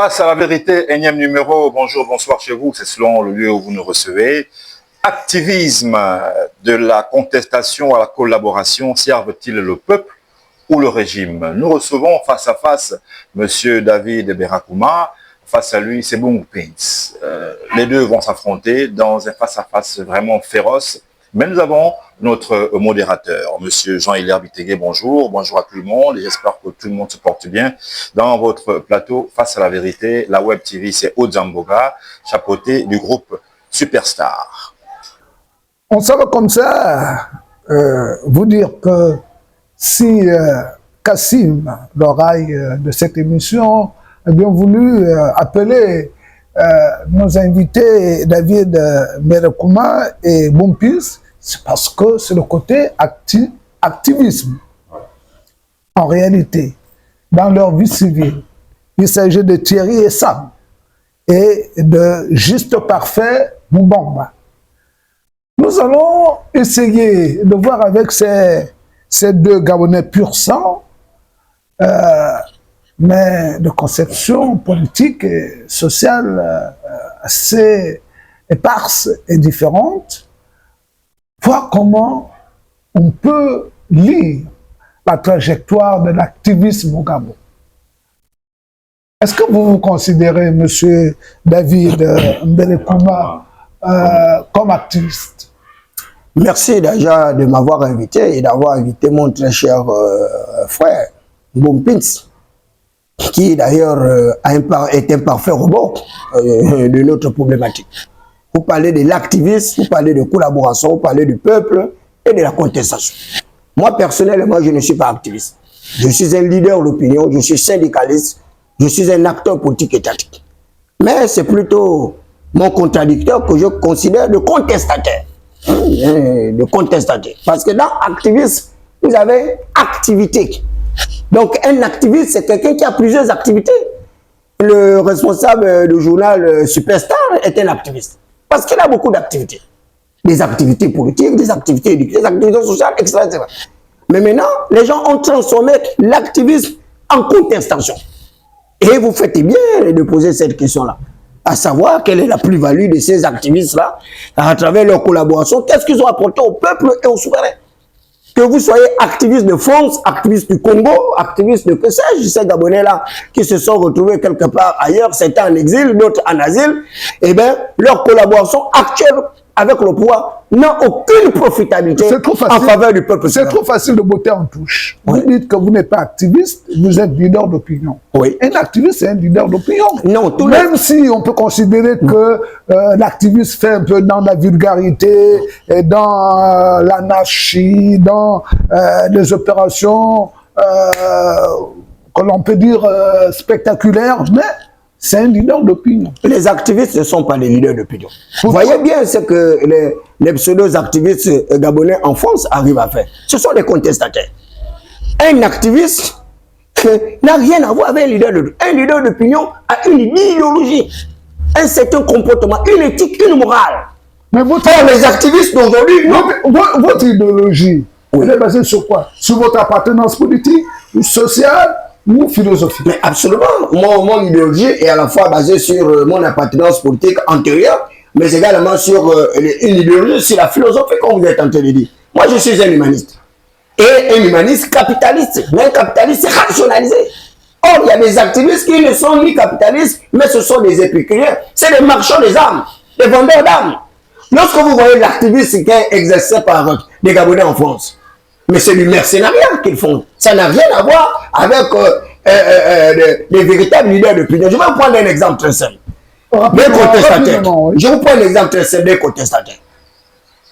Face à la vérité, énième numéro, bonjour, bonsoir chez vous, c'est selon le lieu où vous nous recevez. Activisme de la contestation à la collaboration, servent-ils le peuple ou le régime? Nous recevons face à face M. David Berakouma, face à lui c'est Bungu Pins. Les deux vont s'affronter dans un face-à-face vraiment féroce. Mais nous avons notre modérateur, M. Jean-Hilaire Bitegué, bonjour. Bonjour à tout le monde et j'espère que tout le monde se porte bien. Dans votre plateau, Face à la vérité, la Web TV, c'est Odzamboga, chapeauté du groupe Superstar. On savait comme ça vous dire que si Kassim, l'oreille de cette émission, a bien voulu appeler nos invités David Berakouma et Bungu Pins, c'est parce que c'est le côté activisme. En réalité, dans leur vie civile, il s'agit de Thierry et Sam et de Juste Parfait Mumbamba. Nous allons essayer de voir avec ces deux Gabonais pur sang, mais de conception politique et sociale assez éparse et différente, voir comment on peut lire la trajectoire de l'activisme au Gabon. Est-ce que vous vous considérez, M. David Berakouma, comme activiste? Merci déjà de m'avoir invité et d'avoir invité mon très cher frère, Bungu Pins, qui d'ailleurs est un parfait robot de notre problématique. Vous parlez de l'activisme, vous parlez de collaboration, vous parlez du peuple et de la contestation. Moi, personnellement, je ne suis pas activiste. Je suis un leader d'opinion, je suis syndicaliste, je suis un acteur politique étatique. Mais c'est plutôt mon contradicteur que je considère de contestataire. De contestataire. Parce que dans activisme, vous avez activité. Donc un activiste, c'est quelqu'un qui a plusieurs activités. Le responsable du journal Superstar est un activiste. Parce qu'il a beaucoup d'activités. Des activités politiques, des activités éducatives, des activités sociales, etc., etc. Mais maintenant, les gens ont transformé l'activisme en contestation. Et vous faites bien de poser cette question-là. À savoir quelle est la plus-value de ces activistes-là à travers leur collaboration. Qu'est-ce qu'ils ont apporté au peuple et aux souverains? Que vous soyez activiste de France, activiste du Congo, activiste de que sais-je, ces Gabonais-là qui se sont retrouvés quelque part ailleurs, certains en exil, d'autres en asile, eh bien, leur collaboration actuelle avec le pouvoir n'a aucune profitabilité en faveur du peuple. C'est trop facile de botter en touche. Oui. Vous dites que vous n'êtes pas activiste, vous êtes leader d'opinion. Oui. Un activiste, c'est un leader d'opinion. Non, même si on peut considérer que l'activiste fait un peu dans la vulgarité, et dans l'anarchie, dans les opérations que l'on peut dire spectaculaires, mais c'est un leader d'opinion. Les activistes ne sont pas les leaders d'opinion. Vous voyez bien ce que les pseudo-activistes gabonais en France arrivent à faire. Ce sont des contestataires. Un activiste n'a rien à voir avec un leader d'opinion. Un leader d'opinion a une idéologie, un certain comportement, une éthique, une morale. Mais les activistes d'aujourd'hui, votre idéologie, elle est basée sur quoi? Sur votre appartenance politique, sociale ou philosophique? Mais absolument. Mon idéologie est à la fois basée sur mon appartenance politique antérieure, mais également sur une idéologie, sur la philosophie, comme vous êtes en train de dire. Moi, je suis un humaniste. Et un humaniste capitaliste. Mais un capitaliste rationalisé. Or, il y a des activistes qui ne sont ni capitalistes, mais ce sont des épicuriens. C'est des marchands des âmes, des vendeurs d'âmes. Lorsque vous voyez l'activisme qui est exercé par des Gabonais en France, mais c'est du mercenariat qu'ils font. Ça n'a rien à voir avec les véritables leaders d'opinion. Je vais vous prendre un exemple très simple. Des contestataires. Je vous prends un exemple très simple des contestataires.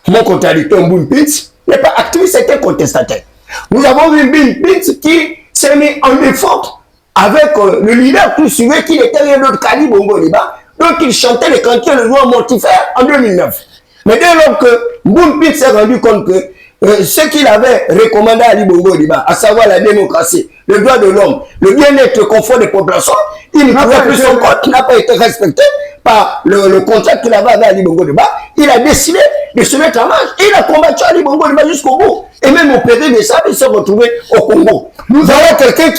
Mon contradicteur Bungu Pins n'est pas activiste, c'est un contestataire. Nous avons vu Bungu Pins qui s'est mis en effort avec le leader qui suivait, qui était rien d'autre qu'Ali Bongo Liba. Donc il chantait les cantiers de joie mortifère en 2009. Mais dès lors que Bungu Pins s'est rendu compte que ce qu'il avait recommandé à Ali Bongo Liba, à savoir la démocratie, le droit de l'homme, le bien-être, le confort des populations, il ne trouvait plus son compte, qui n'a pas été respecté par le contrat qu'il avait avec Ali Bongo Liba. Il a décidé de se mettre en marche. Il a combattu Ali Bongo Liba jusqu'au bout. Et même au péril de ça, il s'est retrouvé au Congo. Nous avons quelqu'un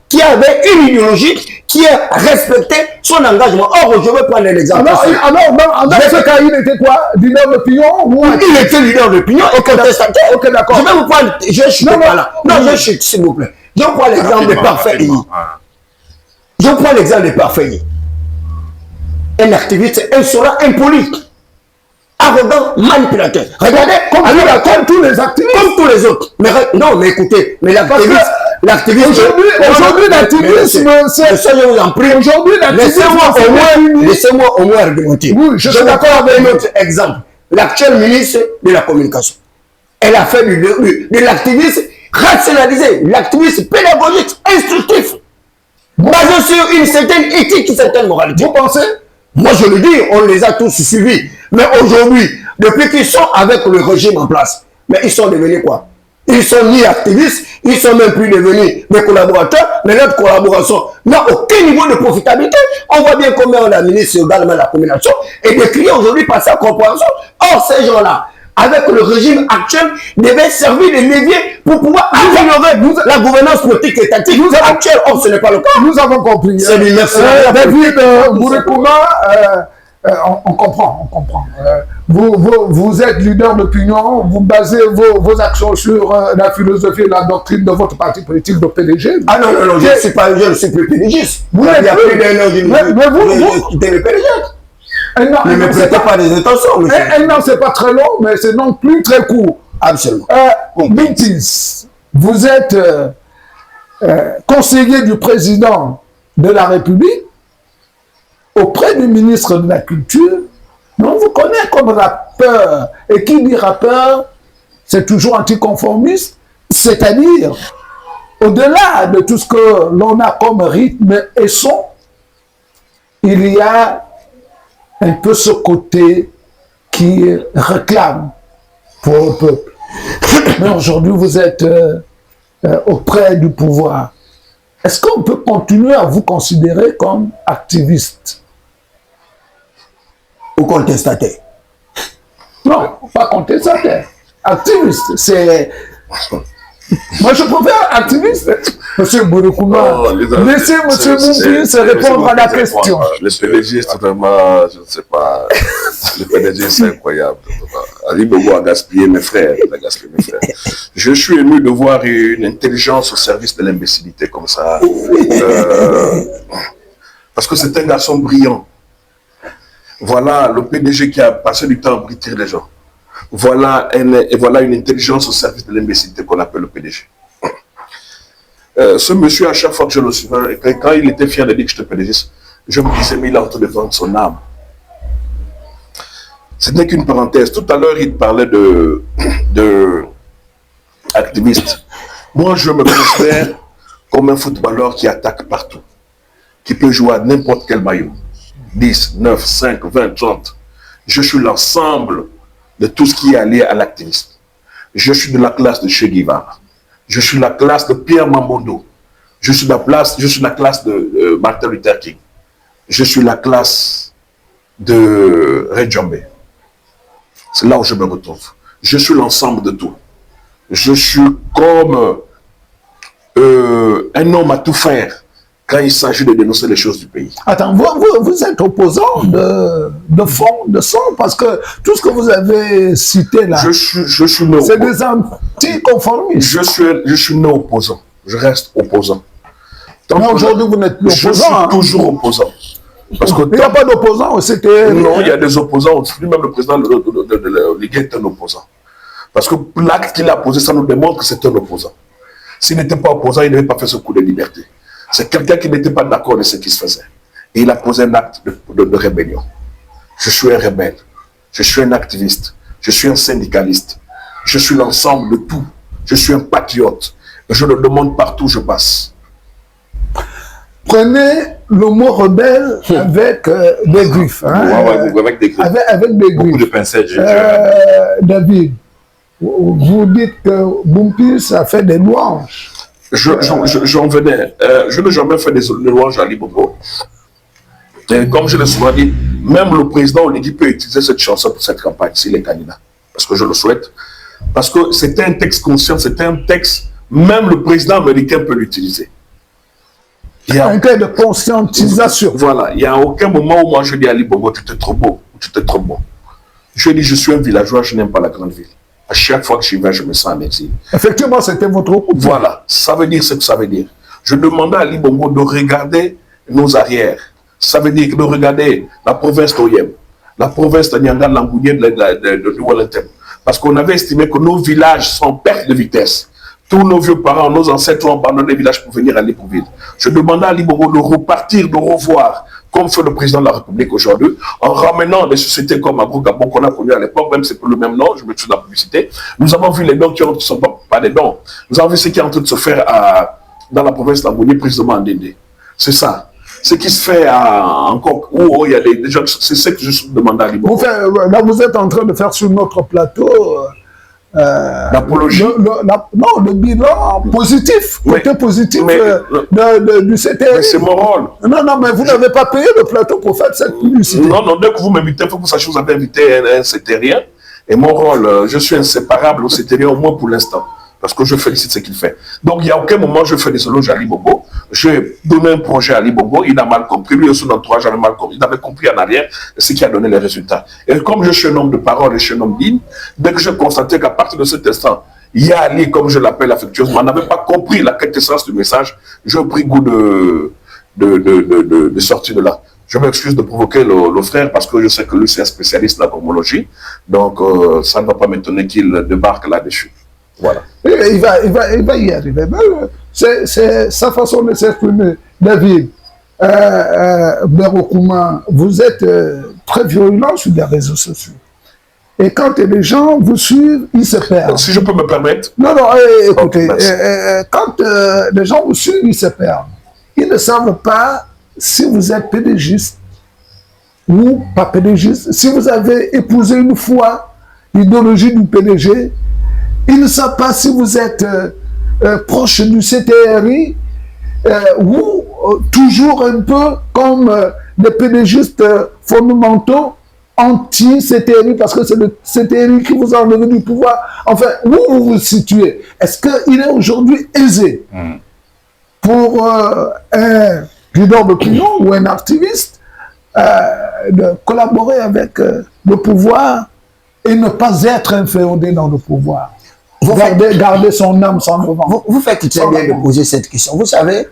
qui avait une idéologie qui a respecté son engagement. Or, je vais prendre l'exemple. Alors, dans ce cas, il était quoi? Leader d'opinion ou... Il était leader d'opinion et contestataire. Ok, d'accord. Je vais vous prendre... Je suis pas là. Non, je chute, s'il vous plaît. Je prends l'exemple des parfaits. Je prends l'exemple des parfaits. Un activiste insolent, impoli, arrogant, manipulateur. Regardez, comme tous les activistes. Comme tous les autres. Mais non, mais écoutez, mais l'activiste... Aujourd'hui, l'activisme, c'est... Ça, je vous en prie. Aujourd'hui, laissez-moi au moins argumenter. Oui, je suis d'accord avec un autre exemple. L'actuel ministre de la Communication. Elle a fait de l'activisme rationalisé, l'activisme pédagogique, instructif, basé sur une certaine éthique, une certaine moralité. Vous pensez? Moi, je le dis, on les a tous suivis. Mais aujourd'hui, depuis qu'ils sont avec le régime en place, mais ils sont devenus quoi? Ils sont ni activistes, ils sont même plus devenus des collaborateurs, mais notre collaboration n'a aucun niveau de profitabilité. On voit bien comment on administre également la communication et des clients aujourd'hui par sa compréhension. Or, ces gens-là, avec le régime actuel, devaient servir de levier pour pouvoir améliorer la gouvernance politique étatique actuelle. Or, ce n'est pas le cas. Nous avons compris. C'est du merci. David Mourekouma, on comprend. Vous êtes leader d'opinion, vous basez vos actions sur la philosophie et la doctrine de votre parti politique, de PDG. Ah non, je ne suis plus PDG. Vous il y a plus d'un an, vous quitté le PDG. Ne me prêtez pas des intentions, monsieur. Un an, c'est pas très long, mais c'est non plus très court. Absolument. Bintis, vous êtes conseiller du président de la République auprès du ministre de la Culture. On vous connaît comme rappeur. Et qui dit rappeur, c'est toujours anticonformiste. C'est-à-dire, au-delà de tout ce que l'on a comme rythme et son, il y a un peu ce côté qui réclame pour le peuple. Mais aujourd'hui, vous êtes auprès du pouvoir. Est-ce qu'on peut continuer à vous considérer comme activiste? Ou contestataire? Non, pas contestataire. Activiste, c'est... Moi, je préfère activiste. Monsieur Mourekouma, laissez monsieur Moumpi se répondre à la question. Le PDG, c'est vraiment, je ne sais pas, le PDG, c'est incroyable. Ali Bobo a gaspillé mes frères. Je suis ému de voir une intelligence au service de l'imbécilité comme ça. Parce que c'est un garçon brillant. Voilà le PDG qui a passé du temps à briter les gens. Voilà une intelligence au service de l'imbécilité qu'on appelle le PDG. Ce monsieur, à chaque fois que je le suivais, quand il était fier de dire que j'étais PDG, je me disais, mais il est en train de vendre son âme. Ce n'est qu'une parenthèse. Tout à l'heure, il parlait de activiste. Moi, je me considère comme un footballeur qui attaque partout, qui peut jouer à n'importe quel maillot. 10, 9, 5, 20, 30. Je suis l'ensemble de tout ce qui est allié à l'activisme. Je suis de la classe de Che Guevara. Je suis la classe de Pierre Mamondo. Je suis la classe de Martin Luther King. Je suis la classe de Ray Jombe. C'est là où je me retrouve. Je suis l'ensemble de tout. Je suis comme un homme à tout faire quand il s'agit de dénoncer les choses du pays. Attends, vous êtes opposant de fond, de son, parce que tout ce que vous avez cité là, je suis né c'est des anticonformistes. Je suis né opposant. Je reste opposant. Mais aujourd'hui, vous n'êtes plus opposant. Je suis toujours opposant. Parce que il n'y a pas d'opposant au CTR. Non, il y a des opposants. Même le président de l'Église est un opposant. Parce que l'acte qu'il a posé, ça nous démontre que c'est un opposant. S'il n'était pas opposant, il n'avait pas fait ce coup de liberté. C'est quelqu'un qui n'était pas d'accord de ce qui se faisait. Et il a posé un acte de rébellion. Je suis un rebelle. Je suis un activiste. Je suis un syndicaliste. Je suis l'ensemble de tout. Je suis un patriote. Et je le demande partout où je passe. Prenez le mot rebelle avec des griffes. Hein, avec des griffes. Avec des griffes. Beaucoup de pincettes. David, vous dites que Bumpus a fait des louanges. J'en venais. Je n'ai jamais fait des louanges à Libobo. Et comme je l'ai souvent dit, même le président Oligui peut utiliser cette chanson pour cette campagne, s'il est candidat. Parce que je le souhaite. Parce que c'était un texte conscient, c'était un texte, même le président américain peut l'utiliser. Un cas de conscientisation. Voilà, il n'y a aucun moment où moi je dis à Ali Bongo, tu es trop beau, tu es trop bon. Je dis, je suis un villageois, je n'aime pas la grande ville. À chaque fois que j'y vais, je me sens en exil. Effectivement, c'était votre coup. Voilà, ça veut dire ce que ça veut dire. Je demandais à Ali Bongo de regarder nos arrières. Ça veut dire de regarder la province d'Oyem, la province de Nyanga, Langounier, de Wellington. Parce qu'on avait estimé que nos villages sont en perte de vitesse. Tous nos vieux parents, nos ancêtres ont abandonné les villages pour venir à Libreville. Je demandais à Ali Bongo de repartir, de revoir, comme fait le président de la République aujourd'hui, en ramenant des sociétés comme Agro Gabon qu'on a connu à l'époque, même si c'est pour le même nom, je me suis de la publicité. Nous avons vu les dons qui ne sont pas des dons. Nous avons vu ce qui est en train de se faire dans la province d'Angounier, précisément en Dédé. C'est ça. Ce qui se fait encore, où il y a des gens, c'est ce que je demande à Ali Bongo. Là, vous êtes en train de faire sur notre plateau l'apologie. Non, le bilan positif, côté positif du CTRI. Mais c'est mon rôle. Non, mais vous n'avez pas payé le plateau pour faire cette publicité. Non, dès que vous m'invitez, il faut que vous sachiez que vous avez invité un CTRien. Et mon rôle, je suis inséparable au CTRI, au moins pour l'instant. Parce que je félicite ce qu'il fait. Donc, il n'y a aucun moment où je fais des éloges à Ali Bongo. J'ai donné un projet à Ali Bongo, il a mal compris. Lui et son entourage avait mal compris. Il avait compris en arrière ce qui a donné les résultats. Et comme je suis un homme de parole et je suis un homme digne, dès que j'ai constaté qu'à partir de cet instant, il y a Ali, comme je l'appelle affectueusement, n'avait pas compris la quintessence du message, j'ai pris goût de sortir de là. Je m'excuse de provoquer le frère parce que je sais que lui, c'est un spécialiste de la cosmologie. Donc, ça ne va pas m'étonner qu'il débarque là-dessus. Voilà. Il va y arriver. C'est sa façon de s'exprimer. David, Berokouma, vous êtes très violent sur les réseaux sociaux. Et quand les gens vous suivent, ils se perdent. Si je peux me permettre. Non, écoutez, quand les gens vous suivent, ils se perdent. Ils ne savent pas si vous êtes pédégiste ou pas pédégiste. Si vous avez épousé une fois l'idéologie du PDG, ils ne savent pas si vous êtes proche du CTRI ou toujours un peu comme des pédégistes fondamentaux anti-CTRI parce que c'est le CTRI qui vous a enlevé du pouvoir. Enfin, où vous vous situez? Est-ce qu'il est aujourd'hui aisé pour un leader d'opinion ou un activiste de collaborer avec le pouvoir et ne pas être inféodé dans le pouvoir? Garder son âme sans le vent. Vous faites très bien de poser cette question. Vous savez,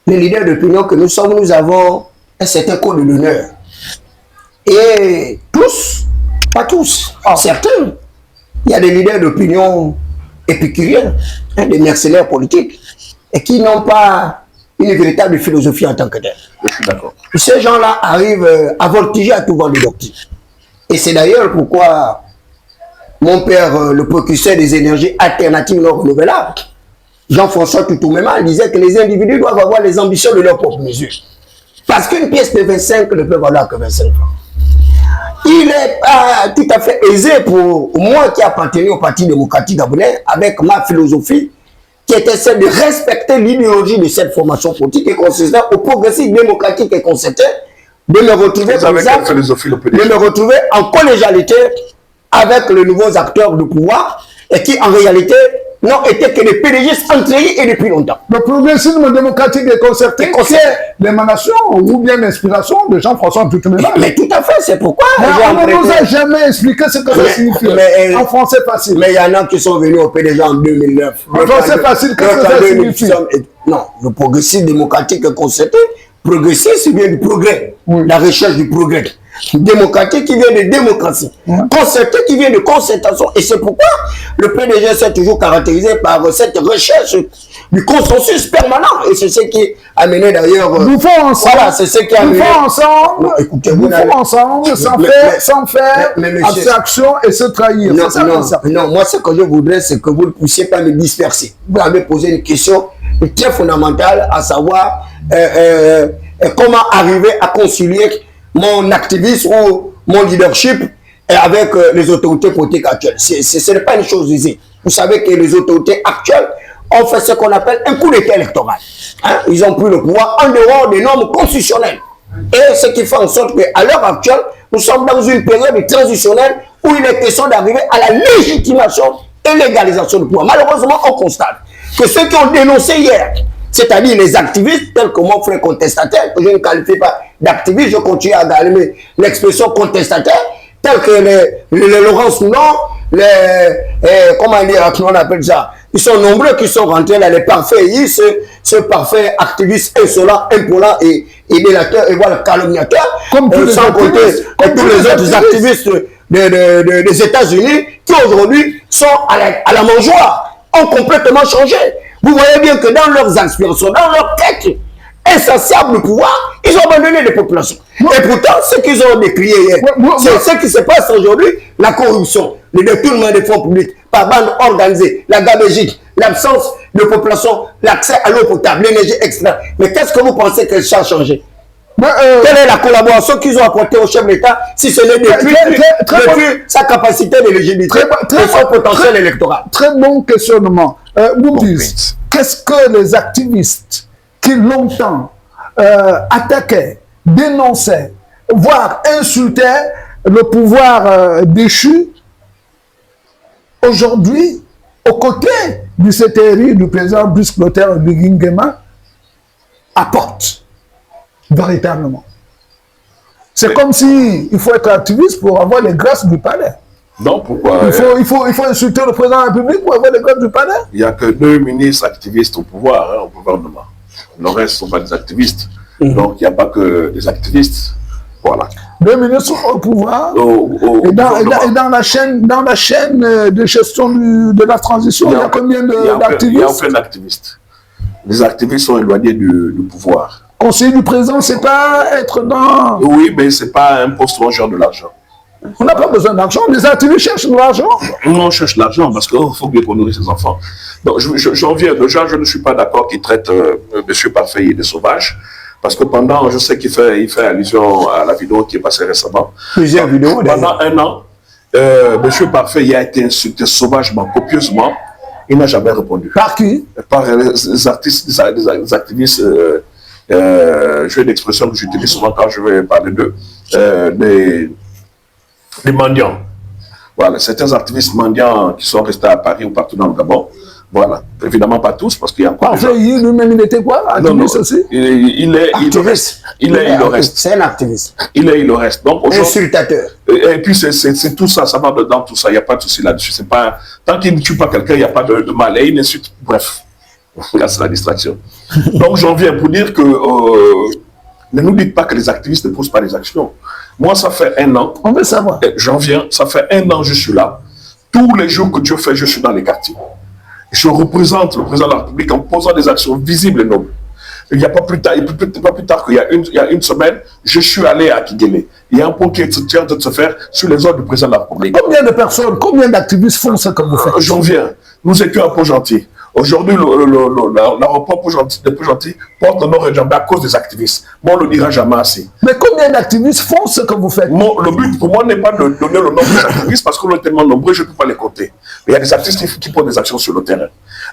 les leaders d'opinion que nous sommes, nous avons un certain code de l'honneur. Et tous, pas tous, certains, il y a des leaders d'opinion épicuriens, des mercenaires politiques, et qui n'ont pas une véritable philosophie en tant que telle. Je suis d'accord. Ces gens-là arrivent à voltiger à tout vent de doctrine. Et c'est d'ailleurs pourquoi mon père, le précurseur des énergies alternatives non renouvelables, Jean-François Toutoumema, disait que les individus doivent avoir les ambitions de leur propre mesure. Parce qu'une pièce de 25 ne peut valoir que 25 francs. Il est tout à fait aisé pour moi qui appartenais au Parti démocratique gabonais avec ma philosophie qui était celle de respecter l'idéologie de cette formation politique et consistant au progressisme démocratique et concerté, de me retrouver en collégialité avec les nouveaux acteurs du pouvoir et qui en réalité n'ont été que des pédégistes entraînés et depuis longtemps. Le progressisme démocratique et concerté, c'est l'émanation ou bien l'inspiration de Jean-François Toutoumema. Mais tout à fait, c'est pourquoi. On ne nous a jamais expliqué ce que ça signifie. En français facile. Mais il y en a qui sont venus au PDG en 2009. En français facile, qu'est-ce que ça signifie? Non, le progressisme démocratique et concerté, progressisme vient du progrès, la recherche du progrès. Démocratique qui vient de démocratie, concerté qui vient de concertation. Et c'est pourquoi le PDG s'est toujours caractérisé par cette recherche du consensus permanent. Et c'est ce qui a mené d'ailleurs... Nous faisons ensemble. Voilà, c'est ce qui a mené... Nous faisons ensemble. Nous faisons ensemble sans faire abstraction et se trahir. Non, moi ce que je voudrais, c'est que vous ne puissiez pas me disperser. Vous avez posé une question très fondamentale, à savoir comment arriver à concilier mon activisme ou mon leadership avec les autorités politiques actuelles. Ce n'est pas une chose aisée. Vous savez que les autorités actuelles ont fait ce qu'on appelle un coup d'état électoral. Ils ont pris le pouvoir en dehors des normes constitutionnelles. Et ce qui fait en sorte qu'à l'heure actuelle, nous sommes dans une période transitionnelle où il est question d'arriver à la légitimation et légalisation du pouvoir. Malheureusement, on constate que ceux qui ont dénoncé hier c'est-à-dire les activistes tels que mon frère contestataire, que je ne qualifie pas d'activiste, je continue à garder l'expression contestataire, tels que les Laurent Sounon, comment dire, on appelle ça, ils sont nombreux qui sont rentrés dans les parfaits, ce parfait activiste insolent, impolent et délateur, et voilà, calomniateur, comme tous sans compter tous les autres activistes des États-Unis qui aujourd'hui sont à la mangeoire, ont complètement changé. Vous voyez bien que dans leurs aspirations, dans leur quête insatiable de pouvoir, ils ont abandonné les populations. Et pourtant, ce qu'ils ont décrié hier, c'est ce qui se passe aujourd'hui, la corruption, le détournement des fonds publics par bande organisée, la gabégique, l'absence de population, l'accès à l'eau potable, l'énergie extra. Mais qu'est-ce que vous pensez que ça a changé? Quelle est la collaboration qu'ils ont apportée au chef de l'État si ce n'est depuis sa capacité d'éligibilité et son potentiel électoral? Très bon questionnement. Boubis, qu'est-ce que les activistes qui longtemps attaquaient, dénonçaient, voire insultaient le pouvoir déchu, aujourd'hui, aux côtés du CTRI, du président Brice Clotaire Biguingema, apportent véritablement? C'est comme si il faut être activiste pour avoir les grâces du palais. Non, pourquoi? Il faut insulter le président de la République pour avoir les grâces du palais. Il n'y a que 2 ministres activistes au pouvoir, au gouvernement. Le reste ne sont pas des activistes. Donc, il n'y a pas que des activistes. Voilà. 2 ministres au pouvoir. Et dans la chaîne de gestion de la transition, il y a combien d'activistes? Il n'y a aucun activiste. Les activistes sont éloignés du pouvoir. Conseiller du président, c'est pas être dans... Oui, mais ce n'est pas un poste mangeur de l'argent. On n'a pas besoin d'argent. Les activistes cherchent de l'argent. On cherche l'argent parce qu'il faut bien qu'on nourrisse ses enfants. Donc, j'en viens déjà, je ne suis pas d'accord qu'il traite M. Parfait des sauvages. Parce que pendant, je sais qu'il fait allusion à la vidéo qui est passée récemment. Plusieurs vidéos. Pendant 1 an, M. Parfait a été insulté sauvagement, copieusement. Il n'a jamais répondu. Par qui? Par les artistes, les activistes, j'ai une expression que j'utilise souvent quand je vais parler d'eux, des mendiants. Voilà, certains activistes mendiants qui sont restés à Paris ou partout dans le Gabon. Voilà, évidemment pas tous, parce qu'il y a encore Parfait, lui-même, il était quoi? Activiste aussi? Il le reste. C'est un activiste. Il le reste. Donc, insultateur. Et puis, c'est tout ça, ça va dedans, tout ça. Il n'y a pas de souci là-dessus. Tant qu'il ne tue pas quelqu'un, il n'y a pas de mal. Et il insulte, bref. C'est la distraction. Donc, j'en viens pour dire que ne nous dites pas que les activistes ne posent pas des actions. Moi, ça fait 1 an. On veut savoir. J'en viens, ça fait 1 an que je suis là. Tous les jours que Dieu fait, je suis dans les quartiers. Je représente le président de la République en posant des actions visibles et nobles. Il n'y a pas plus tard, qu'il y a une semaine, je suis allé à Kigélé. Il y a un pont qui est en train de se faire sur les ordres du président de la République. Combien de personnes, combien d'activistes font ce que vous faites? J'en viens. Nous étions à Pont-Gentil. Aujourd'hui, l'aéroport de Pont-Gentil porte le nom Redjambé à cause des activistes. Moi, on ne le dira jamais assez. Mais combien d'activistes font ce que vous faites? Le but pour moi n'est pas de donner le nombre des activistes parce qu'on est tellement nombreux, je ne peux pas les compter. Mais il y a des activistes qui posent des actions sur le terrain.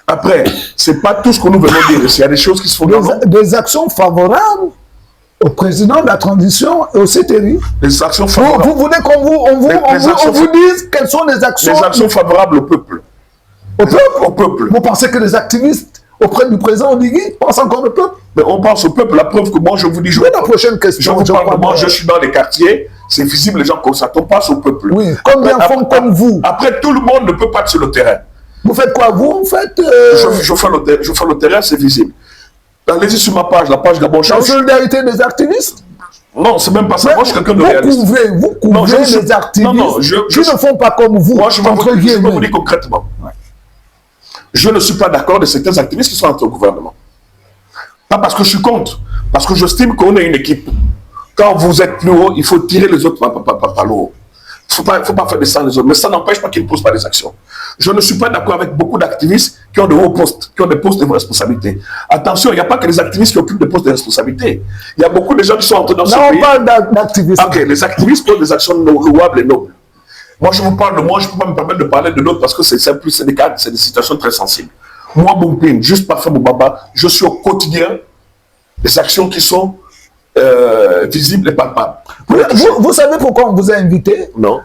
Après, ce n'est pas tout ce que nous venons de dire. Il y a des choses qui se font des actions favorables au président de la transition et au CTRI. Des actions favorables. Vous voulez qu'on vous dise quelles sont les actions? Les actions favorables au peuple. Au peuple. Vous pensez que les activistes auprès du président Oligui pensent encore au peuple? Mais on pense au peuple. La preuve que moi, je vous dis... la prochaine question. Je suis dans les quartiers, c'est visible, les gens constatent. On pense au peuple. Oui, combien font comme vous? Après, tout le monde ne peut pas être sur le terrain. Vous faites quoi? Vous faites... Je fais le terrain, c'est visible. Allez-y sur ma page, la page Gabon Change. La solidarité des activistes? Non, c'est même pas ça. Moi, je suis quelqu'un de réaliste. Vous couvrez les activistes qui ne font pas comme vous. Moi, je vais vous dire concrètement. Ouais. Je ne suis pas d'accord de certains activistes qui sont entre au gouvernement. Pas parce que je suis contre, parce que j'estime qu'on est une équipe. Quand vous êtes plus haut, il faut tirer les autres par le haut. Il ne faut pas faire descendre les autres. Mais ça n'empêche pas qu'ils ne posent pas des actions. Je ne suis pas d'accord avec beaucoup d'activistes qui ont de hauts postes, qui ont des postes de responsabilité. Attention, il n'y a pas que les activistes qui occupent des postes de responsabilité. Il y a beaucoup de gens qui sont entrés dans ce pays. On parle d'activistes. Ok, les activistes posent des actions louables et nobles. Moi, je vous parle de moi, je ne peux pas me permettre de parler de d'autres parce que c'est des cas, c'est des situations très sensibles. Moi, Bompin, juste Parfait Moubaba, je suis au quotidien des actions qui sont visibles et palpables. Vous savez pourquoi on vous a invité? Non.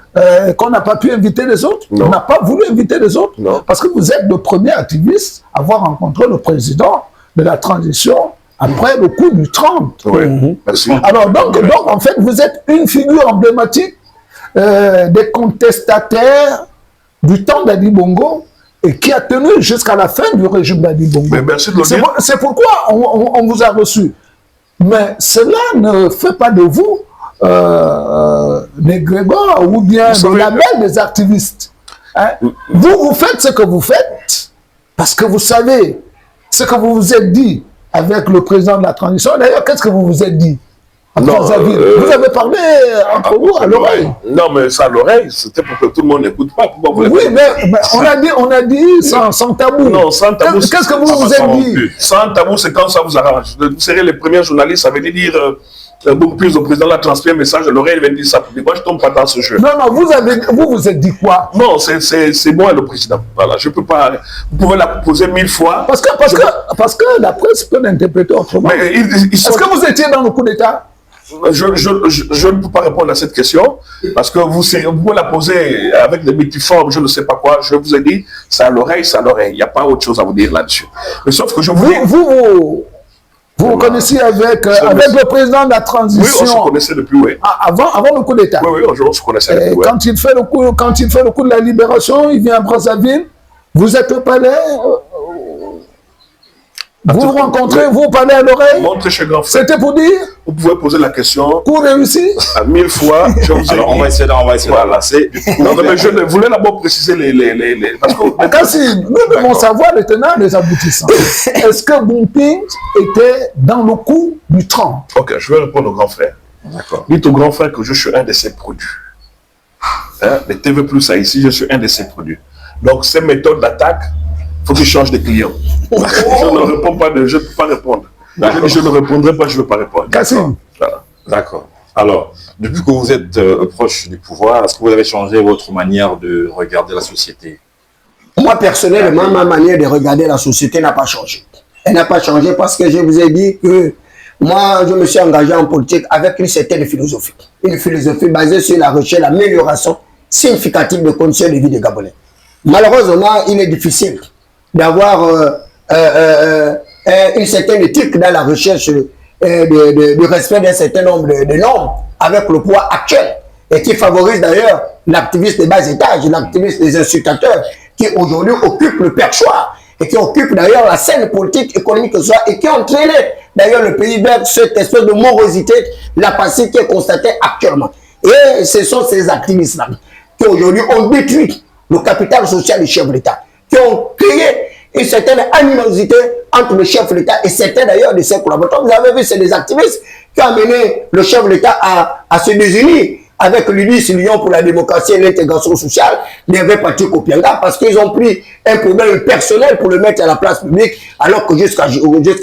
Qu'on n'a pas pu inviter les autres? Non. On n'a pas voulu inviter les autres? Non. Parce que vous êtes le premier activiste à avoir rencontré le président de la transition après le coup du 30. Oui, merci. Alors, donc, en fait, vous êtes une figure emblématique des contestataires du temps d'Ali Bongo et qui a tenu jusqu'à la fin du régime d'Ali Bongo. Mais merci de le dire. C'est pourquoi on vous a reçu. Mais cela ne fait pas de vous des Grégoire ou bien le label des activistes. Hein? Vous faites ce que vous faites parce que vous savez ce que vous vous êtes dit avec le président de la transition. D'ailleurs, qu'est-ce que vous vous êtes dit? Vous avez parlé entre vous à l'oreille. Non, mais ça à l'oreille, c'était pour que tout le monde n'écoute pas. Oui, mais on a dit sans tabou. Non, sans tabou. Qu'est-ce que vous vous êtes dit? Sans tabou, c'est quand ça vous arrange. Vous serez les premiers journalistes à venir dire beaucoup plus au président, la transmis un message à l'oreille, il vient dire ça. Moi, je ne tombe pas dans ce jeu. Non, vous êtes dit quoi? Non, c'est moi le président. Voilà, je ne peux pas. Vous pouvez la poser 1000 fois. Parce que la presse peut l'interpréter autrement. Est-ce que vous étiez dans le coup d'État? Je ne peux pas répondre à cette question parce que vous pouvez la poser avec des multiformes, je ne sais pas quoi. Je vous ai dit, c'est à l'oreille, c'est à l'oreille. Il n'y a pas autre chose à vous dire là-dessus. Mais sauf que je vous dis... Vous connaissiez avec le président de la transition. Oui, on se connaissait depuis, oui. Avant le coup d'État. Oui, on se connaissait depuis, oui. Quand il fait le coup de la libération, il vient à Brazzaville. Vous êtes au palais. Vous rencontrez, vous parlez à l'oreille. Montrez chez grand frère. C'était pour dire. Vous pouvez poser la question. Coup réussi. À 1000 fois. Alors, on va essayer d'avancer. Non, mais je voulais d'abord préciser les... Parce que... Kassim, nous devons savoir les tenants et les aboutissants. Est-ce que Bomping était dans le coup du 30? Ok, je vais répondre au grand frère. D'accord. Dites au grand frère que je suis un de ses produits. Hein? Les TV Plus à ici, je suis un de ses produits. Donc, ces méthodes d'attaque, il faut qu'il change de client. Je ne réponds pas, je ne peux pas répondre. Je ne répondrai pas, je ne veux pas répondre. Kassim. Voilà. D'accord. Alors, depuis que vous êtes proche du pouvoir, est-ce que vous avez changé votre manière de regarder la société? Moi, personnellement, ma manière de regarder la société n'a pas changé. Elle n'a pas changé parce que je vous ai dit que moi, je me suis engagé en politique avec une certaine philosophie. Une philosophie basée sur la recherche, l'amélioration significative des conditions de vie des Gabonais. Malheureusement, il est difficile d'avoir une certaine éthique dans la recherche du respect d'un certain nombre de normes avec le pouvoir actuel et qui favorise d'ailleurs l'activiste des bas étages, l'activiste des insultateurs qui aujourd'hui occupent le perchoir et qui occupent d'ailleurs la scène politique, économique que ce soit et qui ont entraîné d'ailleurs le pays vers cette espèce de morosité, la passée qui est constatée actuellement. Et ce sont ces activistes-là qui aujourd'hui ont détruit le capital social du chef de l'État, qui ont créé une certaine animosité entre le chef de l'État et certains d'ailleurs de ses collaborateurs. Vous avez vu, c'est des activistes qui ont amené le chef de l'État à se désunir avec l'UDIS, l'Union pour la démocratie et l'intégration sociale, les vrais partis Kopianga, parce qu'ils ont pris un problème personnel pour le mettre à la place publique, alors que jusqu'à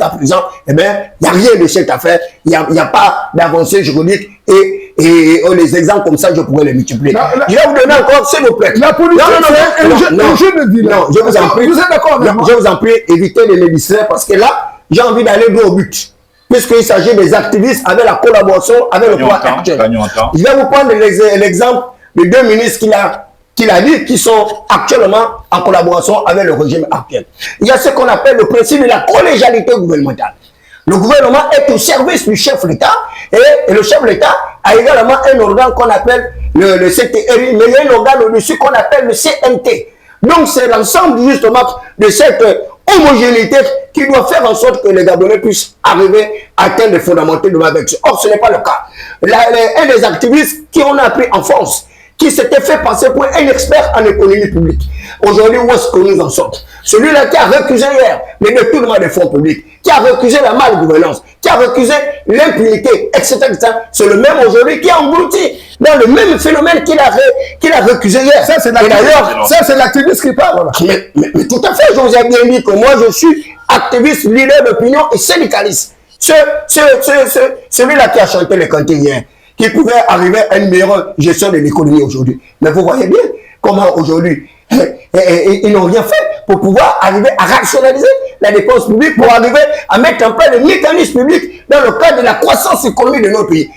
présent, eh bien, il n'y a rien de cette affaire, il n'y a pas d'avancée juridique et les exemples comme ça, je pourrais les multiplier. Je vais vous donner encore, s'il vous plaît. La politique, non, je vous en prie. Vous êtes d'accord avec moi? Je vous en prie, évitez de me distraire parce que là, j'ai envie d'aller droit au but. Puisqu'il s'agit des activistes avec la collaboration avec le pouvoir actuel. Je vais vous prendre l'exemple de deux ministres qu'il a dit qui sont actuellement en collaboration avec le régime actuel. Il y a ce qu'on appelle le principe de la collégialité gouvernementale. Le gouvernement est au service du chef de l'État et le chef de l'État a également un organe qu'on appelle le CTRI, mais il y a un organe au-dessus qu'on appelle le CNT. Donc c'est l'ensemble justement de cette homogénéité qui doit faire en sorte que les Gabonais puissent arriver à atteindre les fondamentaux de ma vertu. Or, ce n'est pas le cas. Un des activistes qui on a appris en France, qui s'était fait passer pour un expert en économie publique. Aujourd'hui, où est-ce que nous en sommes? Celui-là qui a récusé hier le détournement des fonds publics, qui a récusé la malgouvernance, qui a récusé l'impunité, etc. C'est le même aujourd'hui qui a englouti dans le même phénomène qu'il a récusé hier. Ça, c'est l'activiste qui parle. Mais tout à fait, je vous ai bien dit que moi, je suis activiste, leader d'opinion et syndicaliste. Celui-là qui a chanté les cantines hier, qui pouvait arriver à une meilleure gestion de l'économie aujourd'hui. Mais vous voyez bien comment aujourd'hui, ils n'ont rien fait pour pouvoir arriver à rationaliser la dépense publique, pour arriver à mettre en place le mécanisme public dans le cadre de la croissance économique de notre pays.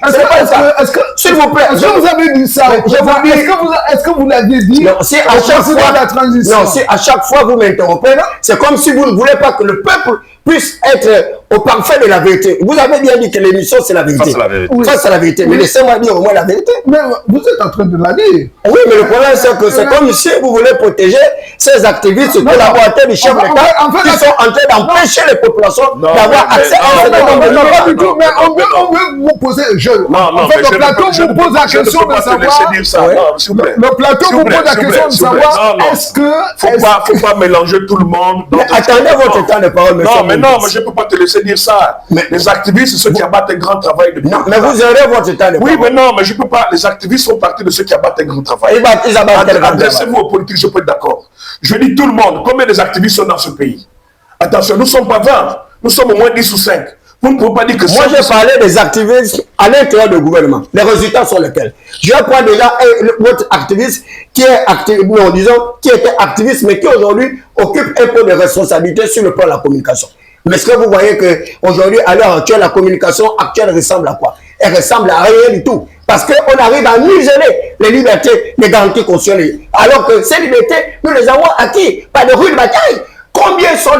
S'il vous plaît, est-ce que vous avez dit ça? Est-ce que vous l'aviez dit? Non, si à chaque fois, vous m'interrompez, c'est comme si vous ne voulez pas que le peuple puisse être au parfait de la vérité. Vous avez bien dit que l'émission, c'est la vérité. Face à la vérité. Oui. Face à la vérité. Mais laissez-moi dire au moins la vérité. Mais vous êtes en train de la dire. Oui, mais le problème, c'est que c'est comme si vous voulez protéger ces activistes, collaborateurs du chef d'État, qui sont en train d'empêcher les populations d'avoir accès à ce nombre de Non, pas du gens. tout. Mais on veut vous poser. En fait, le plateau vous pose la question de savoir. Le plateau vous pose la question de savoir est-ce que. Faut pas mélanger tout le monde. Mais attendez votre temps de parole, monsieur. Non, mais non, mais je ne peux pas te laisser dire ça. Les activistes, c'est ceux qui abattent un grand travail depuis. Non, mais vous aurez votre temps de parole. Oui, mais non, mais je ne peux pas. Les activistes font partie de ceux qui abattent un grand travail. Ils abattent quel grand travail? Adressez-vous aux politiques, je peux être d'accord. Je dis tout le monde, combien des activistes sont dans ce pays? Attention, nous ne sommes pas 20, nous sommes au moins 10 ou 5. Vous ne pouvez pas dire que moi, j'ai parlé des activistes à l'intérieur du gouvernement. Les résultats sont lesquels? Je prends déjà votre activiste qui est activiste, non, disons, qui était activiste, mais qui aujourd'hui occupe un peu de responsabilité sur le plan de la communication. Mais est-ce que vous voyez qu'aujourd'hui, à l'heure actuelle, la communication actuelle ressemble à quoi? Elle ressemble à rien du tout. Parce qu'on arrive à museler les libertés, les garanties constitutionnelles. Alors que ces libertés, nous les avons acquis par de rudes batailles. Combien sont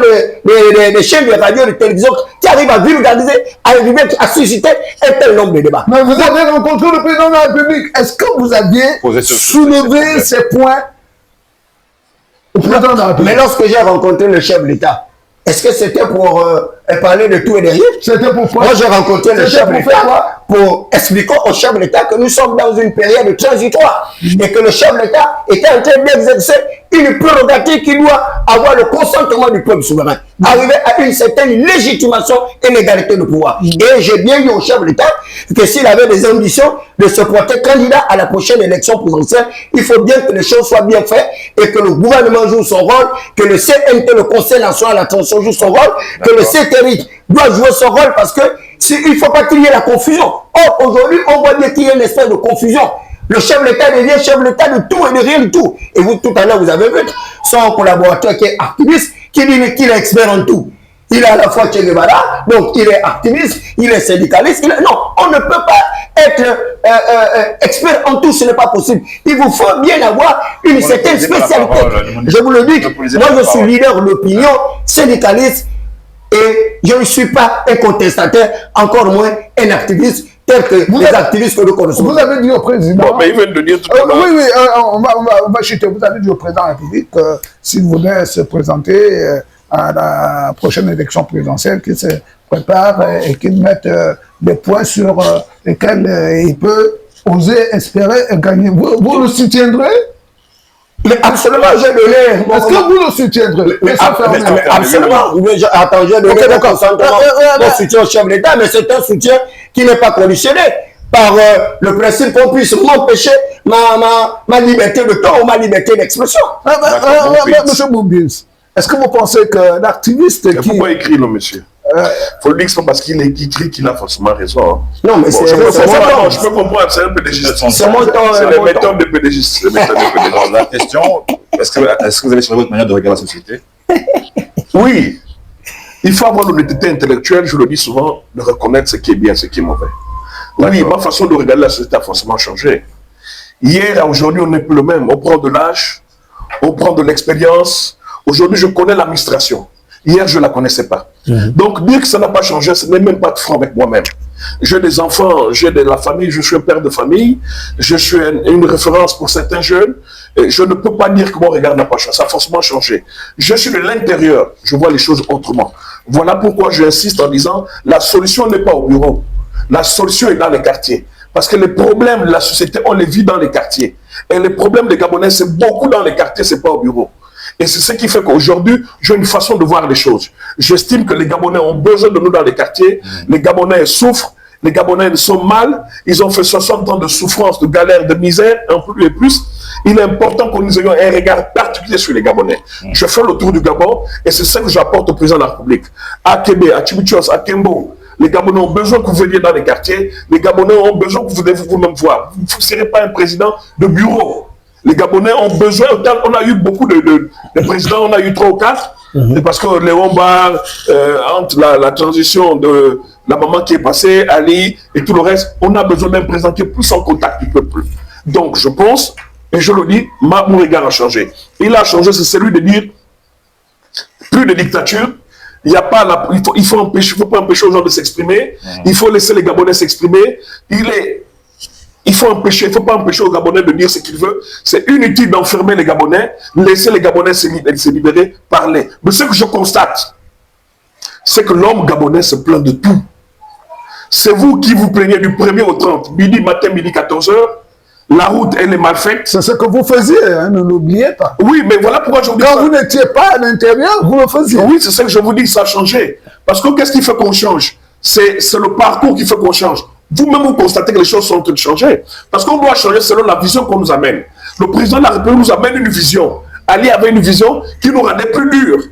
les chaînes de radio et de télévision qui arrivent à vulgariser, à susciter un tel nombre de débats? Mais vous avez rencontré le président de la République. Est-ce que vous aviez soulevé ces points au président de la République? Mais lorsque j'ai rencontré le chef de l'État, est-ce que c'était pour parler de tout et de rien? C'était pour quoi? Moi, j'ai rencontré le chef de l'État pour expliquer au chef de l'État que nous sommes dans une période transitoire et que le chef de l'État était en train d'exercer une prérogative qui doit avoir le consentement du peuple souverain. Arriver à une certaine légitimation et l'égalité de pouvoir. Et j'ai bien dit au chef de l'État que s'il avait des ambitions de se porter candidat à la prochaine élection présidentielle, il faut bien que les choses soient bien faites et que le gouvernement joue son rôle, que le CNT, le Conseil national de la transition, joue son rôle, que le CTRI doit jouer son rôle parce que il ne faut pas qu'il y ait la confusion. Or, aujourd'hui, on voit bien qu'il y a une espèce de confusion. Le chef de l'État devient chef de l'État de tout et de rien du tout. Et vous, tout à l'heure, vous avez vu son collaborateur qui est activiste, qui dit qu'il est expert en tout. Il est à la fois Che Guevara, donc il est activiste, il est syndicaliste. Non, on ne peut pas être expert en tout, ce n'est pas possible. Il vous faut bien avoir une certaine spécialité. Je vous le dis, moi je suis leader d'opinion, syndicaliste, et je ne suis pas un contestataire, encore moins un activiste, tel que les activistes que nous connaissons. Vous avez dit au président... Bon, mais il vient de dire tout à l'heure. Oui, on va chuter. Vous avez dit au président de la République s'il voulait se présenter à la prochaine élection présidentielle, qu'il se prépare et qu'il mette des points sur lesquels il peut oser espérer gagner. Vous le soutiendrez? Mais absolument, j'ai donné... Est-ce que vous le soutiendrez? Mais absolument. Attends, j'ai donné mon consentement, mon soutien au chef de l'État, mais c'est un soutien qui n'est pas conditionné par le principe qu'on puisse m'empêcher ma liberté de ton ou ma liberté d'expression. Monsieur Boubins, est-ce que vous pensez que l'activiste qui... Pourquoi écrire le monsieur? Faut le dire que c'est parce qu'il écrit qu'il a forcément raison. Hein. Non, mais bon, c'est... je peux comprendre, c'est un PDG. C'est mon temps. C'est les méthodes de PDG. La question, est-ce que vous avez changé votre manière de regarder la société? Oui. Il faut avoir l'honnêteté intellectuelle, je le dis souvent, de reconnaître ce qui est bien, ce qui est mauvais. Oui, ma façon de regarder la société a forcément changé. Hier à aujourd'hui, on n'est plus le même. On prend de l'âge, on prend de l'expérience. Aujourd'hui, je connais l'administration. Hier, je ne la connaissais pas. Donc, dire que ça n'a pas changé, ce n'est même pas de franc avec moi-même. J'ai des enfants, j'ai de la famille, je suis un père de famille, je suis une référence pour certains jeunes. Et je ne peux pas dire que mon regard n'a pas changé, ça a forcément changé. Je suis de l'intérieur, je vois les choses autrement. Voilà pourquoi j'insiste en disant, la solution n'est pas au bureau, la solution est dans les quartiers. Parce que les problèmes de la société, on les vit dans les quartiers. Et les problèmes des Gabonais, c'est beaucoup dans les quartiers, c'est pas au bureau. Et c'est ce qui fait qu'aujourd'hui, j'ai une façon de voir les choses. J'estime que les Gabonais ont besoin de nous dans les quartiers. Les Gabonais souffrent. Les Gabonais sont mal. Ils ont fait 60 ans de souffrance, de galère, de misère, un peu plus. Il est important que nous ayons un regard particulier sur les Gabonais. Je fais le tour du Gabon et c'est ça que j'apporte au président de la République. À Kébé, à Tchimichos, à Kembo, les Gabonais ont besoin que vous veniez dans les quartiers. Les Gabonais ont besoin que vous devez vous-même voir. Vous ne serez pas un président de bureau. Les Gabonais ont besoin, on a eu beaucoup de présidents, on a eu 3 ou 4, parce que Léon Bar, entre la transition de la maman qui est passée, Ali et tout le reste, on a besoin d'un président qui est plus en contact du peuple. Donc je pense, et je le dis, mon regard a changé. Il a changé, c'est celui de dire plus de dictature, Il y a pas la, il faut pas empêcher aux gens de s'exprimer. Il faut laisser les Gabonais s'exprimer. Il faut pas empêcher aux Gabonais de dire ce qu'ils veulent. C'est inutile d'enfermer les Gabonais. Laisser les Gabonais se libérer, parler. Mais ce que je constate, c'est que l'homme gabonais se plaint de tout. C'est vous qui vous plaignez du 1er au 30, midi matin, midi 14h. La route, elle est mal faite. C'est ce que vous faisiez, hein, ne l'oubliez pas. Oui, mais voilà pourquoi je vous dis Quand ça. vous n'étiez pas à l'intérieur, vous le faisiez. Oui, c'est ça que je vous dis, ça a changé. Parce que qu'est-ce qui fait qu'on change? C'est le parcours qui fait qu'on change. Vous-même, vous constatez que les choses sont en train de changer. Parce qu'on doit changer selon la vision qu'on nous amène. Le président de la République nous amène une vision. Ali avait une vision qui nous rendait plus durs.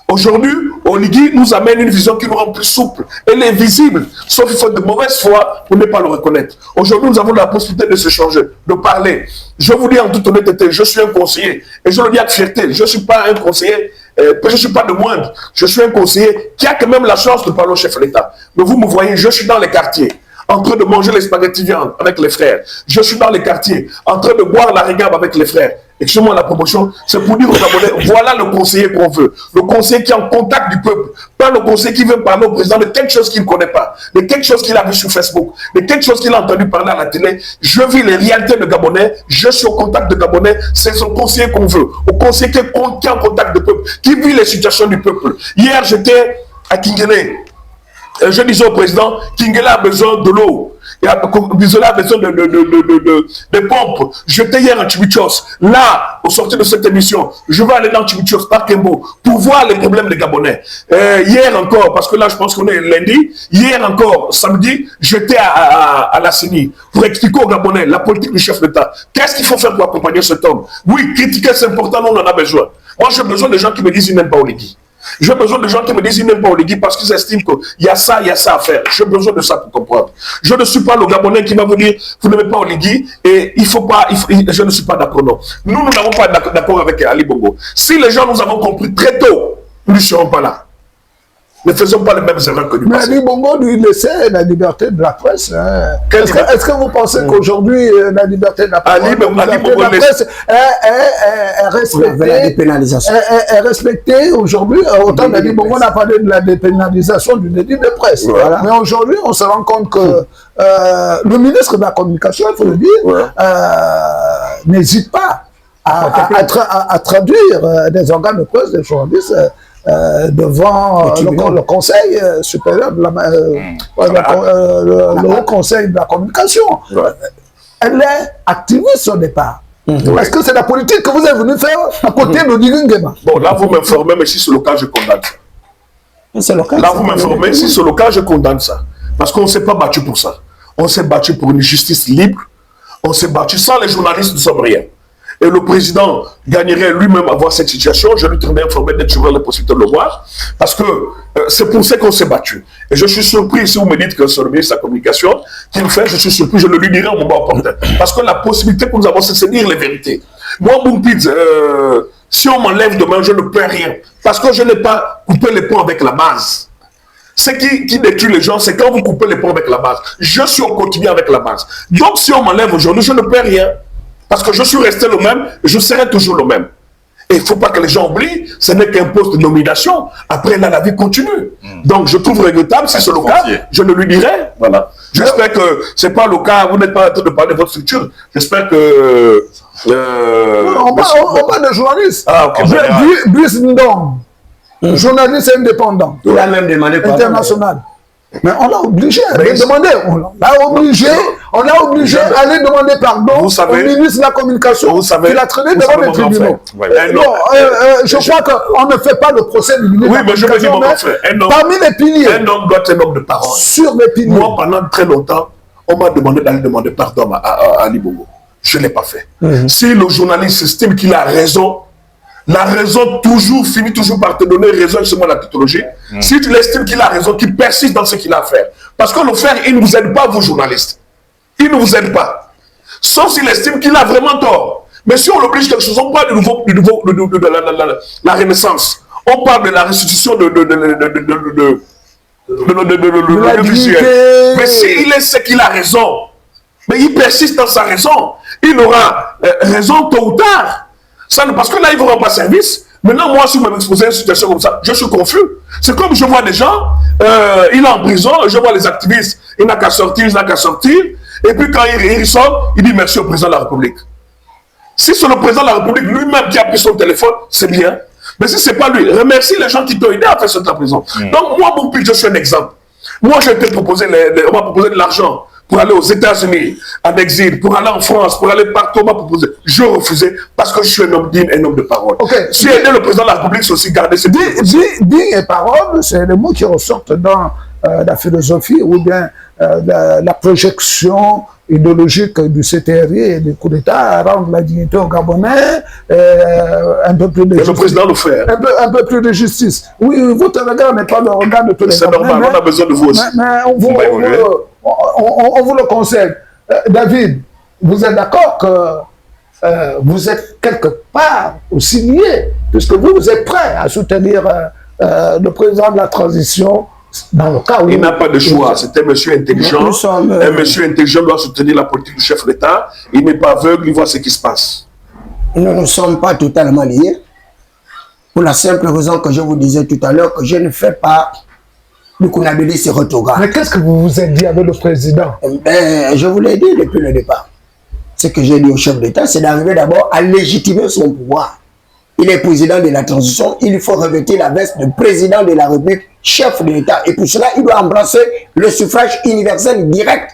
Aujourd'hui, Oligui nous amène une vision qui nous rend plus souple. Elle est visible, sauf qu'il faut de mauvaise foi pour ne pas le reconnaître. Aujourd'hui, nous avons la possibilité de se changer, de parler. Je vous dis en toute honnêteté, je suis un conseiller, et je le dis avec fierté, je ne suis pas un conseiller, je ne suis pas de moindre, je suis un conseiller qui a quand même la chance de parler au chef de l'État. Mais vous me voyez, je suis dans les quartiers, en train de manger les spaghettis viande avec les frères. Je suis dans les quartiers, en train de boire la régabe avec les frères. Excusez-moi la promotion, c'est pour dire aux Gabonais, voilà le conseiller qu'on veut. Le conseiller qui est en contact du peuple. Pas le conseiller qui veut parler au président de quelque chose qu'il ne connaît pas, de quelque chose qu'il a vu sur Facebook, de quelque chose qu'il a entendu parler à la télé. Je vis les réalités de Gabonais, je suis au contact de Gabonais, c'est son conseiller qu'on veut. Au conseiller qui est en contact du peuple, qui vit les situations du peuple. Hier, j'étais à Kingele. Je disais au président, Kingele a besoin de l'eau. Bisola a besoin de pompes. J'étais hier à Tchibichos. Là, au sortir de cette émission, je vais aller dans Tchibichos, par Kembo, pour voir les problèmes des Gabonais. Hier encore, parce que là, je pense qu'on est lundi, hier encore, samedi, j'étais à la CENI pour expliquer aux Gabonais la politique du chef d'État. Qu'est-ce qu'il faut faire pour accompagner cet homme? Oui, critiquer, c'est important, nous, on en a besoin. Moi, j'ai besoin de gens qui me disent qu'ils n'aiment pas Oligui. J'ai besoin de gens qui me disent qu'ils n'aiment pas Oligui parce qu'ils estiment qu'il y a ça à faire. J'ai besoin de ça pour comprendre. Je ne suis pas le Gabonais qui va vous dire vous n'aimez pas Oligui et il faut pas. Je ne suis pas d'accord. Non. Nous n'avons pas d'accord avec Ali Bongo. Si les gens nous avons compris très tôt, nous ne serons pas là. Ne faisons pas les mêmes erreurs que nous. Mais Ali Bongo lui laissait la liberté de la presse. Hein. Est-ce que vous pensez qu'aujourd'hui, la liberté de la presse, est respectée, la dépénalisation. Est respectée aujourd'hui? Autant Ali Bongo n'a parlé de la dépénalisation du délit de presse. Voilà. Mais aujourd'hui, on se rend compte que le ministre de la Communication, il faut le dire, n'hésite pas à traduire des organes de presse, des journalistes, devant le Conseil supérieur de le Conseil de la Communication. Elle est activiste au départ. Est-ce que c'est la politique que vous êtes venu faire à côté de Nguema? Bon, là, vous m'informez, mais si c'est le cas, je condamne ça. Là, vous m'informez, si c'est le cas, je condamne ça. Parce qu'on ne s'est pas battu pour ça. On s'est battu pour une justice libre. On s'est battu sans les journalistes, nous ne sommes rien. Et le président gagnerait lui-même à voir cette situation. Je lui tenais informé d'être sur la possibilité de le voir. Parce que c'est pour ça qu'on s'est battu. Et je suis surpris, si vous me dites que c'est le ministre de la Communication qui le fait, je suis surpris, je le lui dirai au moment opportun. Parce que la possibilité que nous avons, c'est de dire les vérités. Moi, Bounpid, si on m'enlève demain, je ne peux rien. Parce que je n'ai pas coupé les ponts avec la base. Ce qui détruit les gens, c'est quand vous coupez les ponts avec la base. Je suis au quotidien avec la base. Donc, si on m'enlève aujourd'hui, je ne peux rien. Parce que je suis resté le même, je serai toujours le même. Et il ne faut pas que les gens oublient, ce n'est qu'un poste de nomination. Après, là, la vie continue. Donc, je trouve regrettable, si c'est le cas, je le lui dirai. Voilà. J'espère que ce n'est pas le cas, vous n'êtes pas en train de parler de votre structure. J'espère que... on parle de journaliste. Ah, ok. Brice Ndong, journaliste indépendant. Il a même demandé international. Mais on l'a obligé à demander. On l'a obligé à aller demander pardon au ministre de la Communication qui l'a traîné devant les tribunaux. Je crois qu'on ne fait pas le procès du ministre de la Communication. Parmi les piliers. Un homme doit être un homme de parole. Sur les piliers. Moi, pendant très longtemps, on m'a demandé d'aller demander pardon à Ali Bongo. Je ne l'ai pas fait. Si le journaliste estime qu'il a raison, la raison finit toujours par te donner raison, c'est moi la technologie. Si tu l'estimes qu'il a raison, qu'il persiste dans ce qu'il a à faire. Parce que le faire, il ne vous aide pas, vous journalistes. Il ne vous aide pas. Sauf s'il estime qu'il a vraiment tort. Mais si on l'oblige quelque chose, on parle de la renaissance. On parle de la restitution de l'audiovisuel. Mais s'il sait qu'il a raison, mais il persiste dans sa raison, il aura raison tôt ou tard. Parce que là, il ne vous rend pas service. Maintenant, moi, si vous m'exposez une situation comme ça, je suis confus. C'est comme je vois des gens, il est en prison, je vois les activistes, il n'a qu'à sortir, et puis quand il sort, il dit merci au président de la République. Si c'est le président de la République lui-même qui a pris son téléphone, c'est bien. Mais si ce n'est pas lui, remercie les gens qui t'ont aidé à faire cette prison. Donc moi, mon but, je suis un exemple. Moi, j'ai été proposé, on m'a proposé de l'argent pour aller aux États-Unis, en exil, pour aller en France, pour aller partout, on m'a proposé. Je refusais parce que je suis un homme digne, un homme de parole. Okay. Si aider le président de la République, c'est aussi garder ses digne et parole, c'est les mots qui ressortent dans la philosophie ou bien la projection idéologique du CTRI et du coup d'État, rendre la dignité aux Gabonais, un peu plus de justice. Le président le fait. Un peu plus de justice. Oui, votre regard n'est pas le regard de tous les Gabonais. C'est normal, on a besoin de vous aussi. Mais on vous le conseille. David, vous êtes d'accord que vous êtes quelque part aussi lié, puisque vous êtes prêt à soutenir le président de la transition dans le cas où... Il n'a pas de choix, c'est un monsieur intelligent. Un monsieur intelligent doit soutenir la politique du chef d'État. Il n'est pas aveugle, il voit ce qui se passe. Nous ne sommes pas totalement liés. Pour la simple raison que je vous disais tout à l'heure, que je ne fais pas le Kounabéli c'est rétrograde. Mais qu'est-ce que vous vous êtes dit avec le président? Je vous l'ai dit depuis le départ. Ce que j'ai dit au chef d'État, c'est d'arriver d'abord à légitimer son pouvoir. Il est président de la transition, il faut revêtir la veste de président de la République, chef de l'État. Et pour cela, il doit embrasser le suffrage universel direct.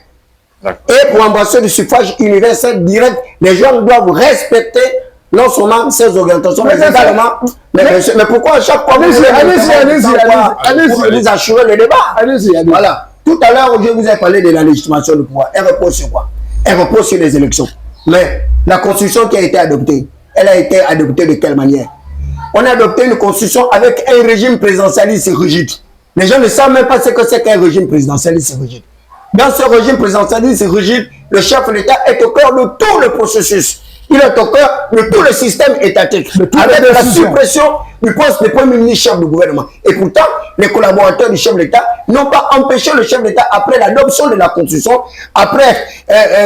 Et pour embrasser le suffrage universel direct, les gens doivent respecter non seulement ses orientations, mais également... Mais pourquoi à chaque fois... Allez-y, vous assurez le débat. Allez-y. Voilà. Tout à l'heure, je vous ai parlé de la légitimation du pouvoir. Elle repose sur quoi? Elle repose sur les élections. Mais la constitution qui a été adoptée, elle a été adoptée de quelle manière? On a adopté une constitution avec un régime présidentialiste rigide. Les gens ne savent même pas ce que c'est qu'un régime présidentialiste rigide. Dans ce régime présidentialiste rigide, le chef de l'État est au cœur de tout le processus. Il est au cœur de tout le système étatique, avec la suppression du poste de premier ministre chef du gouvernement. Et pourtant, les collaborateurs du chef de l'État n'ont pas empêché le chef d'État, après l'adoption de la Constitution, après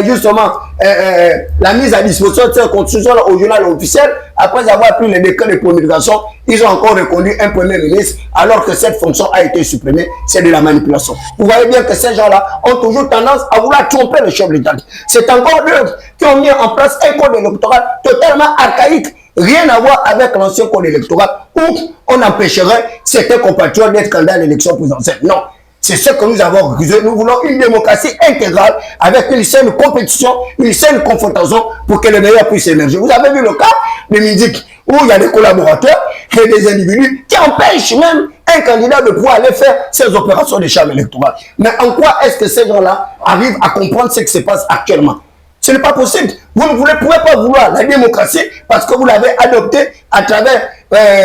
justement la mise à disposition de cette Constitution au journal officiel, après avoir pris les décrets de promulgation, ils ont encore reconnu un premier ministre alors que cette fonction a été supprimée. C'est de la manipulation. Vous voyez bien que ces gens-là ont toujours tendance à vouloir tromper le chef de l'État. C'est encore eux qui ont mis en place un code électoral totalement archaïque, rien à voir avec l'ancien code électoral où on empêcherait certains compatriotes d'être candidats à l'élection présidentielle. Non, c'est ce que nous avons refusé. Nous voulons une démocratie intégrale avec une saine compétition, une saine confrontation pour que les meilleurs puissent émerger. Vous avez vu le cas de Mindik où il y a des collaborateurs et des individus qui empêchent même un candidat de pouvoir aller faire ses opérations de charme électoral. Mais en quoi est-ce que ces gens-là arrivent à comprendre ce qui se passe actuellement? Ce n'est pas possible. Vous ne pouvez pas vouloir la démocratie parce que vous l'avez adoptée à travers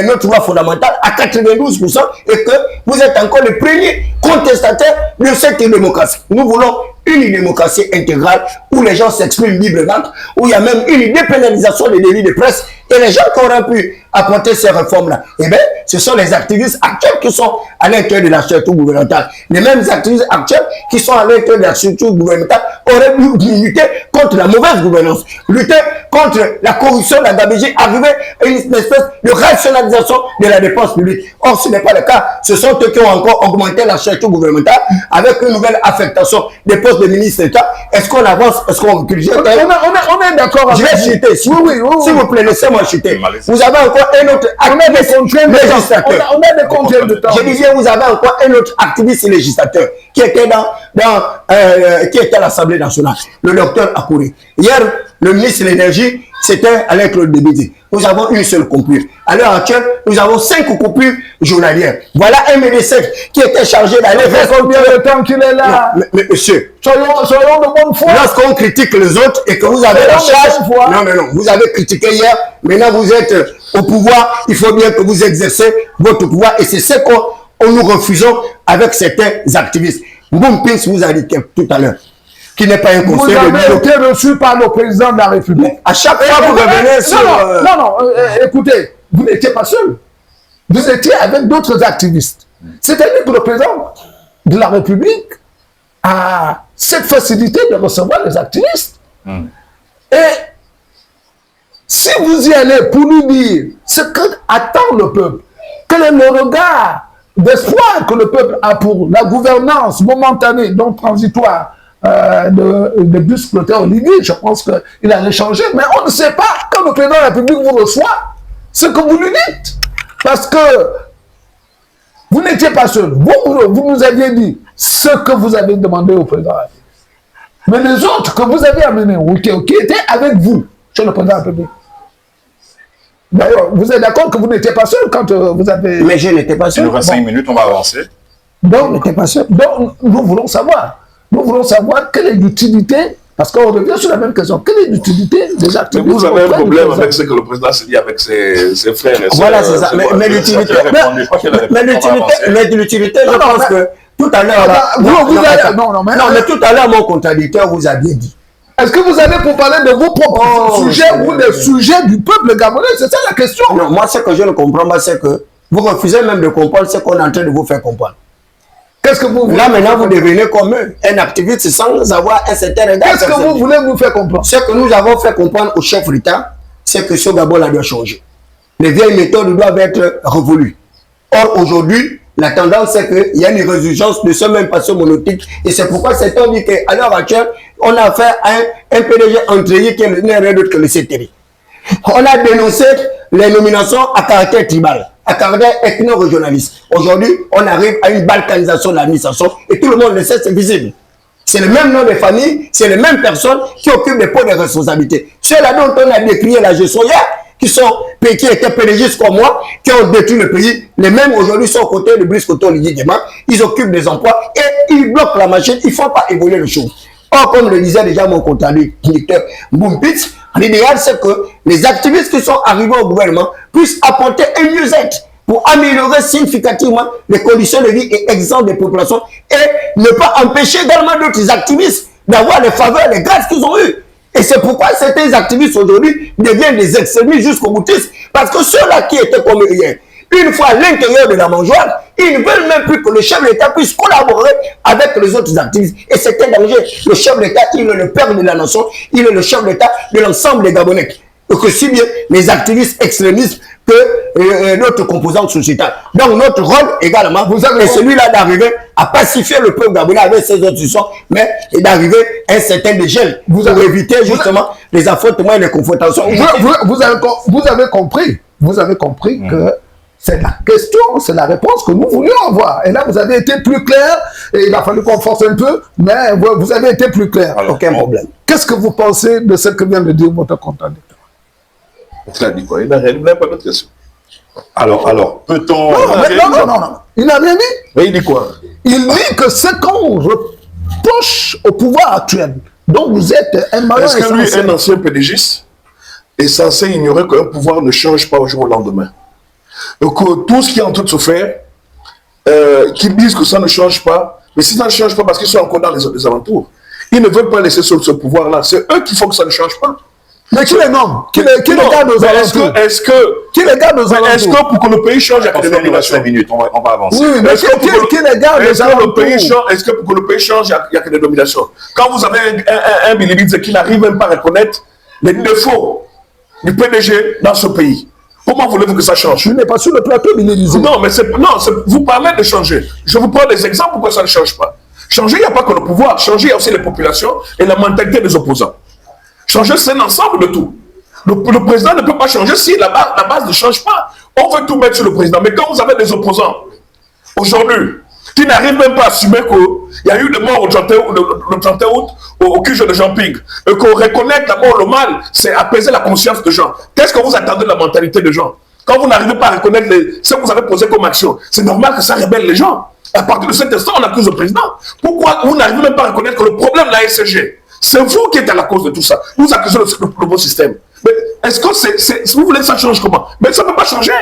notre loi fondamentale à 92% et que vous êtes encore le premier contestataire de cette démocratie. Nous voulons une démocratie intégrale où les gens s'expriment librement, où il y a même une dépénalisation des délits de presse et les gens qui auraient pu apporter ces réformes-là. Eh bien, ce sont les activistes actuels qui sont à l'intérieur de la structure gouvernementale. Les mêmes activistes actuels qui sont à l'intérieur de la structure gouvernementale auraient pu lutter contre la mauvaise gouvernance, lutter contre la corruption, la gabegie, arriver à une espèce de rationalisation de la dépense publique. Or, ce n'est pas le cas. Ce sont eux qui ont encore augmenté la structure gouvernementale avec une nouvelle affectation des postes de ministre d'État. Est-ce qu'on avance? Est-ce qu'on recule? On est d'accord avec vous. Je vais chuter. S'il vous plaît, laissez-moi chuter. Vous avez encore un autre activiste législateur. On a des contraintes de temps. Je disais, vous avez encore un autre activiste législateur qui était qui était à l'Assemblée nationale, le docteur Akouré. Hier, le ministre de l'Énergie, c'était Alain-Claude Debidi. Nous avons une seule coupure. À l'heure actuelle, nous avons 5 coupures journalières. Voilà un médecin qui était chargé d'aller faire combien de temps qu'il est là? Non, mais monsieur, soyons de bonne foi. Lorsqu'on critique les autres et que vous avez la charge, non, vous avez critiqué hier, maintenant vous êtes au pouvoir, il faut bien que vous exercez votre pouvoir et c'est ce qu'on nous refusons avec certains activistes. Mboum Pins vous a dit tout à l'heure, qui n'est pas un conseiller de Vous avez été reçu par le président de la République. À chaque fois, vous revenez sur... Non, écoutez, vous n'étiez pas seul. Vous étiez avec d'autres activistes. C'est-à-dire que le président de la République a cette facilité de recevoir les activistes. Et si vous y allez pour lui dire ce que attend le peuple? Quel est le regard d'espoir que le peuple a pour la gouvernance momentanée, donc transitoire, de Brice Clotaire Oligui? Je pense qu'il allait changer, mais on ne sait pas quand le président de la République vous reçoit ce que vous lui dites. Parce que vous n'étiez pas seul. Vous nous aviez dit ce que vous avez demandé au président de la République. Mais les autres que vous avez amenés, qui étaient avec vous, chez le président de la République. D'ailleurs, vous êtes d'accord que vous n'étiez pas seul quand vous avez... Mais je n'étais pas Il seul. nous reste 5 minutes, on va avancer. Donc, nous voulons savoir. Nous voulons savoir quelle est l'utilité, parce qu'on revient sur la même question, quelle est l'utilité des activistes? Vous avez un problème avec ce que le président s'est dit avec ses frères et sœurs. Voilà, c'est ça. Mais l'utilité, je pense que tout à l'heure... mais tout à l'heure, mon contradicteur vous aviez dit. Est-ce que vous allez pour parler de vos propres sujets ou des sujets du peuple gabonais? C'est ça la question. Non, moi, ce que je ne comprends pas, c'est que vous refusez même de comprendre ce qu'on est en train de vous faire comprendre. Qu'est-ce que vous... Là, maintenant, vous devenez comme eux, un activiste sans avoir un certain regard. Qu'est-ce que vous voulez nous faire comprendre? Ce que nous avons fait comprendre au chef d'État, c'est que ce Gabon-là doit changer. Les vieilles méthodes doivent être révolues. Or, aujourd'hui, la tendance, c'est qu'il y a une résurgence de ce même passé monotique. Et c'est pourquoi certains disent qu'à l'heure actuelle, on a fait un PDG entraîné qui n'est rien d'autre que le CTV. On a dénoncé les nominations à caractère tribal, à caractère ethno-régionaliste. Aujourd'hui, on arrive à une balkanisation de l'administration et tout le monde le sait, c'est visible. C'est le même nom de famille, c'est les mêmes personnes qui occupent des postes de responsabilité. Ceux-là dont on a décrié la gestion hier, qui étaient PDG comme moi, qui ont détruit le pays, les mêmes aujourd'hui sont aux côtés de Brice Clotaire Oligui Nguema, ils occupent des emplois et ils bloquent la machine, ils ne font pas évoluer les choses. Or, comme le disait déjà mon contradicteur Mbumpitz, l'idéal c'est que les activistes qui sont arrivés au gouvernement puissent apporter un mieux-être pour améliorer significativement les conditions de vie et exemples des populations et ne pas empêcher également d'autres activistes d'avoir les faveurs, les grâces qu'ils ont eues. Et c'est pourquoi certains activistes aujourd'hui deviennent des extrémistes jusqu'au boutisme. Parce que ceux-là qui étaient comme hier, une fois à l'intérieur de la mangeoire, ils ne veulent même plus que le chef de l'État puisse collaborer avec les autres activistes. Et c'est un danger. Le chef de l'État, il est le père de la nation, il est le chef de l'État de l'ensemble des Gabonais. Et que si bien les activistes extrémistes que notre composante sociétale. Donc notre rôle également, est celui-là d'arriver à pacifier le peuple gabonais avec ses autres solutions, mais d'arriver à un certain dégel pour éviter justement les affrontements et les confrontations. Vous avez compris que c'est la question, c'est la réponse que nous voulions avoir. Et là, vous avez été plus clair, et il a fallu qu'on force un peu, mais vous avez été plus clair. Alors, aucun problème. Qu'est-ce que vous pensez de ce que vient de dire votre contradicteur? Il a dit quoi? Il n'a pas d'autre question. Alors, peut-on... Non. Il n'a rien dit. Mais il dit quoi? Il dit que ce qu'on reproche au pouvoir actuel, dont vous êtes un malin Est-ce que lui, essentiel. un ancien PDGiste, est censé ignorer qu'un pouvoir ne change pas au jour au lendemain? Donc, tout ce qui est en train de se faire, qui disent que ça ne change pas, mais si ça ne change pas parce qu'ils sont encore dans les alentours, ils ne veulent pas laisser ce pouvoir-là. C'est eux qui font que ça ne change pas. Mais qui les nomme? Qui les garde aux alentours? Qui les garde aux alentours? Est-ce que pour que le pays change, il y a des nominations? 5 minutes, on va avancer. Oui, mais qui les garde aux alentours? Est-ce que pour que le pays change, il n'y a que des nominations? Quand vous avez un Bilibidze qui n'arrive même pas à reconnaître les défauts du PDG dans ce pays, comment voulez-vous que ça change? Je n'ai pas sur le plateau, mais il est Non, mais vous parlez de changer. Je vous prends des exemples pourquoi ça ne change pas. Changer, il n'y a pas que le pouvoir. Changer, il y a aussi les populations et la mentalité des opposants. Changer, c'est un ensemble de tout. Le président ne peut pas changer si la base ne change pas. On veut tout mettre sur le président. Mais quand vous avez des opposants, aujourd'hui, qui n'arrivent même pas à assumer qu'il y a eu des morts le 31 août au QG de Jean-Ping, et qu'on reconnaît d'abord le mal, c'est apaiser la conscience des gens. Qu'est-ce que vous attendez de la mentalité des gens? Quand vous n'arrivez pas à reconnaître ce que vous avez posé comme action, c'est normal que ça rébelle les gens. À partir de cet instant, on accuse le président. Pourquoi vous n'arrivez même pas à reconnaître que le problème de la SCG, c'est vous qui êtes à la cause de tout ça? Vous accusez le nouveau système. Mais est-ce que si vous voulez que ça change comment? Mais ça ne peut pas changer.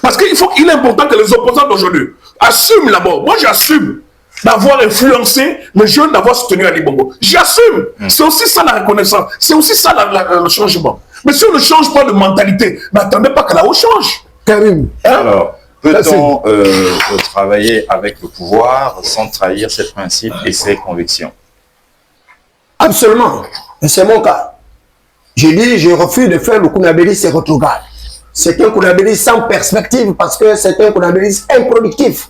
Parce qu'il est important que les opposants d'aujourd'hui assument d'abord. Moi, j'assume d'avoir influencé les jeunes, d'avoir soutenu Ali Bongo. J'assume. C'est aussi ça la reconnaissance. C'est aussi ça le changement. Mais si on ne change pas de mentalité, n'attendez pas que la haut change. Karim. Alors, peut-on travailler avec le pouvoir sans trahir ses principes et ses convictions? Absolument. Et c'est mon cas. Je dis, je refuse de faire le Kounabéli, c'est rétrograde. c'est un Konabilis sans perspective parce que c'est un Konabilis improductif.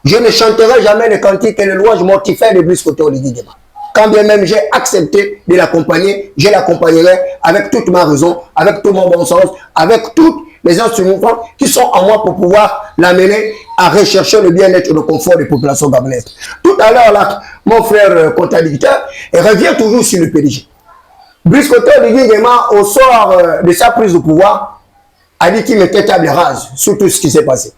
Je ne chanterai jamais les cantiques et les louanges mortifères de Brice Koto Oligui Nguema. Quand bien même j'ai accepté de l'accompagner, je l'accompagnerai avec toute ma raison, avec tout mon bon sens, avec toutes les instruments qui sont en moi pour pouvoir l'amener à rechercher le bien-être et le confort des populations gabonaises. Tout à l'heure, là, mon frère comptabiliteur revient toujours sur le PDG. Brice Koto Oligui Nguema, au soir de sa prise de pouvoir, a dit qu'il mettait table rase sur tout ce qui s'est passé.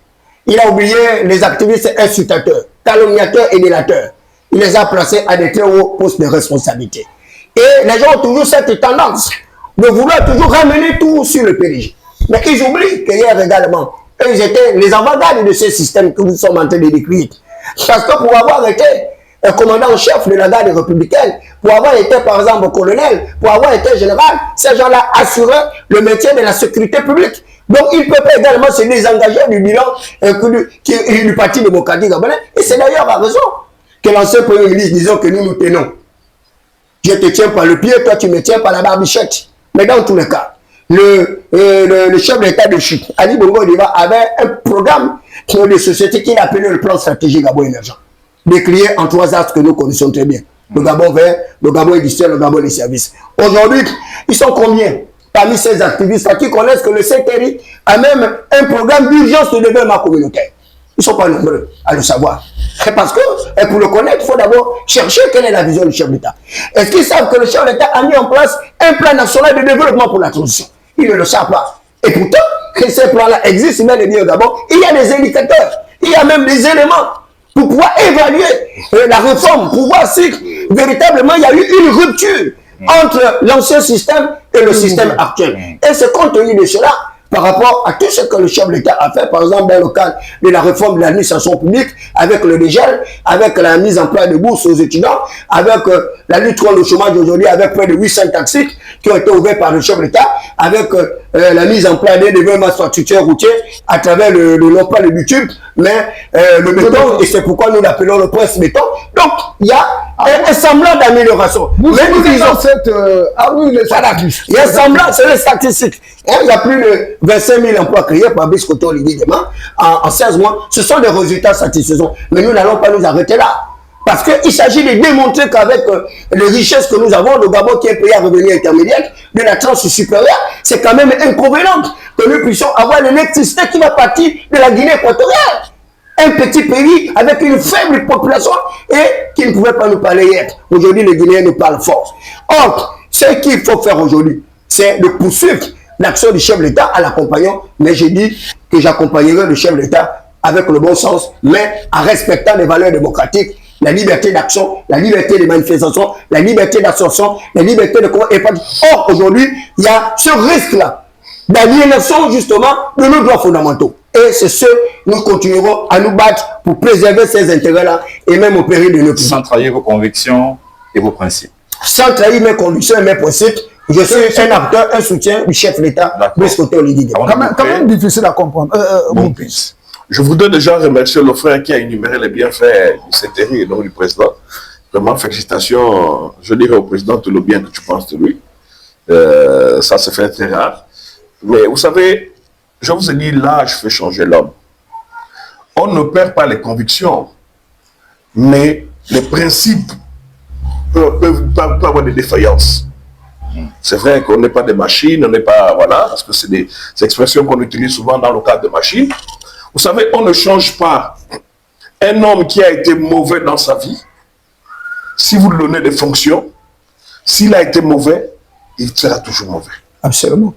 Il a oublié les activistes insultateurs, calomniateurs et délateurs. Il les a placés à des très hauts postes de responsabilité. Et les gens ont toujours cette tendance de vouloir toujours ramener tout sur le PDG. Mais ils oublient qu'hier également, ils étaient les avant-gardes de ce système que nous sommes en train de décrire. Parce que pour avoir été un commandant en chef de la garde républicaine, pour avoir été par exemple colonel, pour avoir été général, ces gens-là assuraient le maintien de la sécurité publique. Donc, il ne peut pas également se désengager du bilan du Parti démocratique gabonais. Et c'est d'ailleurs la raison que l'ancien Premier ministre disant que nous nous tenons. Je te tiens par le pied, toi tu me tiens par la barbichette. Mais dans tous les cas, le chef d'État de Chine, Ali Bongo Ondimba, avait un programme de société qu'il appelait le plan stratégique Gabon émergent. Décrié en 3 axes que nous connaissons très bien. Le Gabon vert, le Gabon industriel, le Gabon des services. Aujourd'hui, ils sont combien parmi ces activistes qui connaissent que le CTRI a même un programme d'urgence de développement communautaire? Ils ne sont pas nombreux à le savoir. Parce que pour le connaître, il faut d'abord chercher quelle est la vision du chef d'État. Est-ce qu'ils savent que le chef d'État a mis en place un plan national de développement pour la transition? Ils ne le savent pas. Et pourtant, que ces plans-là existent, mais bien d'abord, il y a des indicateurs, il y a même des éléments pour pouvoir évaluer la réforme, pour voir si véritablement il y a eu une rupture entre l'ancien système et le système actuel. Et c'est compte tenu de cela, par rapport à tout ce que le chef de l'État a fait, par exemple dans le cadre de la réforme de l'administration publique, avec le dégel, avec la mise en place de bourses aux étudiants, avec la lutte contre le chômage aujourd'hui, avec près de 800 taxis qui ont été ouverts par le chef de l'État, avec la mise en place des développements infrastructures routiers à travers non pas le bitume, mais le béton, et c'est pourquoi nous l'appelons le presse béton. Donc, il y a un semblant d'amélioration. Mais nous disons cette... il y a un semblant, c'est les statistiques. Il y a plus de 25 000 emplois créés par Brice Koto Oligui Nguema en 16 mois. Ce sont des résultats satisfaisants. Mais nous n'allons pas nous arrêter là. Parce qu'il s'agit de démontrer qu'avec les richesses que nous avons, le Gabon qui est payé à revenu intermédiaire, de la tranche supérieure, c'est quand même inconvénient que nous puissions avoir l'électricité qui va partir de la Guinée équatoriale. Un petit pays avec une faible population et qui ne pouvait pas nous parler hier. Aujourd'hui, les Guinéens nous parlent fort. Or, ce qu'il faut faire aujourd'hui, c'est de poursuivre l'action du chef de l'État en l'accompagnant. Mais j'ai dit que j'accompagnerai le chef de l'État avec le bon sens, mais en respectant les valeurs démocratiques, la liberté d'action, la liberté de manifestation, la liberté d'association, la liberté de... Or, aujourd'hui, il y a ce risque-là d'aliénation, justement, de nos droits fondamentaux. Et c'est ce, nous continuerons à nous battre pour préserver ces intérêts-là et même au péril de notre vie. Sans trahir vos convictions et vos principes. Sans trahir mes convictions et mes principes, je suis un acteur, un soutien du chef de l'État, Brice Koto Oligui Nguema. Quand même difficile à comprendre. Bon, je voudrais déjà remercier le frère qui a énuméré les bienfaits du CTRI et donc du président. Vraiment, félicitations, je dirais au président tout le bien que tu penses de lui. Ça se fait très rare. Mais vous savez, je vous ai dit, l'âge fait changer l'homme. On ne perd pas les convictions, mais les principes peuvent avoir des défaillances. C'est vrai qu'on n'est pas des machines, on n'est pas, voilà, parce que c'est des expressions qu'on utilise souvent dans le cadre de machines. Vous savez, on ne change pas un homme qui a été mauvais dans sa vie. Si vous lui donnez des fonctions, s'il a été mauvais, il sera toujours mauvais. Absolument.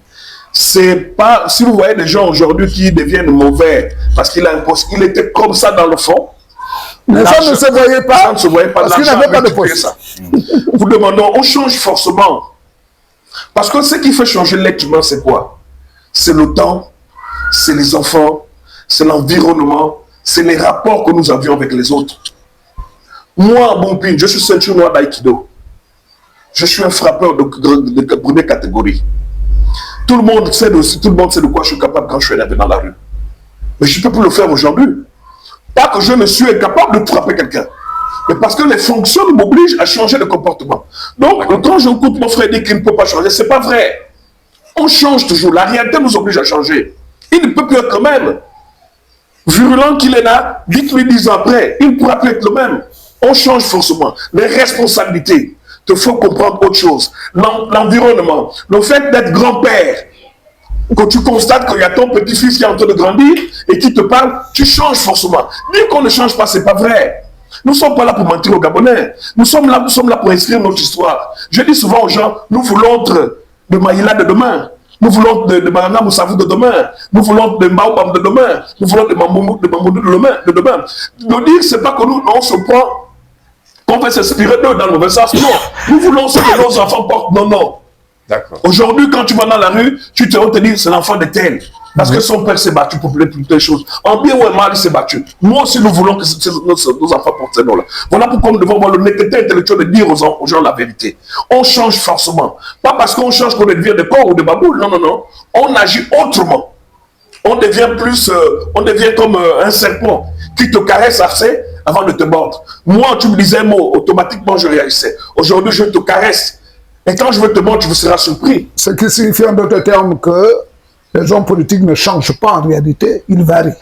C'est pas, si vous voyez des gens aujourd'hui qui deviennent mauvais parce qu'il était comme ça dans le fond. Mais ça ne se voyait pas. Ça ne se voyait pas. Parce qu'il n'avait pas de poste. Vous demandons, on change forcément. Parce que ce qui fait changer l'être humain, c'est quoi? C'est le temps, c'est les enfants, c'est l'environnement, c'est les rapports que nous avions avec les autres. Moi, Bompin, je suis ceinture noire d'aïkido. Je suis un frappeur de première catégorie. Tout le monde sait de quoi je suis capable quand je suis arrivé dans la rue. Mais je ne peux plus le faire aujourd'hui. Pas que je ne suis incapable de frapper quelqu'un, mais parce que les fonctions m'obligent à changer de comportement. Donc, quand j'écoute mon frère dire qu'il ne peut pas changer, ce n'est pas vrai. On change toujours. La réalité nous oblige à changer. Il ne peut plus être le même. Virulent qu'il est là, dites-lui 10 ans après, il ne pourra plus être le même. On change forcément. Les responsabilités, il faut comprendre autre chose. L'environnement, le fait d'être grand-père, quand tu constates qu'il y a ton petit-fils qui est en train de grandir et qui te parle, tu changes forcément. Dire qu'on ne change pas, c'est pas vrai. Nous ne sommes pas là pour mentir aux Gabonais. Nous sommes là pour inscrire notre histoire. Je dis souvent aux gens, nous voulons être de Maïla de demain. Nous voulons de Banana Moussavou de demain. Nous voulons de Mbaobam de demain. Nous voulons de Mamboumou de demain. De dire, c'est pas que nous, on se prend, qu'on va s'inspirer d'eux dans le mauvais sens. Non. Nous voulons ce que nos enfants portent. Non, non. D'accord. Aujourd'hui, quand tu vas dans la rue, tu te dis, c'est l'enfant de tel. Parce que son père s'est battu pour toutes les choses. En bien ou en mal, il s'est battu. Nous aussi, nous voulons que nos enfants portent ces noms-là. Voilà pourquoi nous devons avoir l'honnêteté intellectuelle de dire aux gens la vérité. On change forcément. Pas parce qu'on change qu'on devient des corps ou des baboules. Non, non, non. On agit autrement. On devient comme un serpent qui te caresse assez avant de te mordre. Moi, tu me disais un mot, automatiquement je réagissais. Aujourd'hui, je te caresse. Et quand je veux te mordre, tu seras surpris. Ce qui signifie en d'autres termes que les hommes politiques ne changent pas en réalité, ils varient.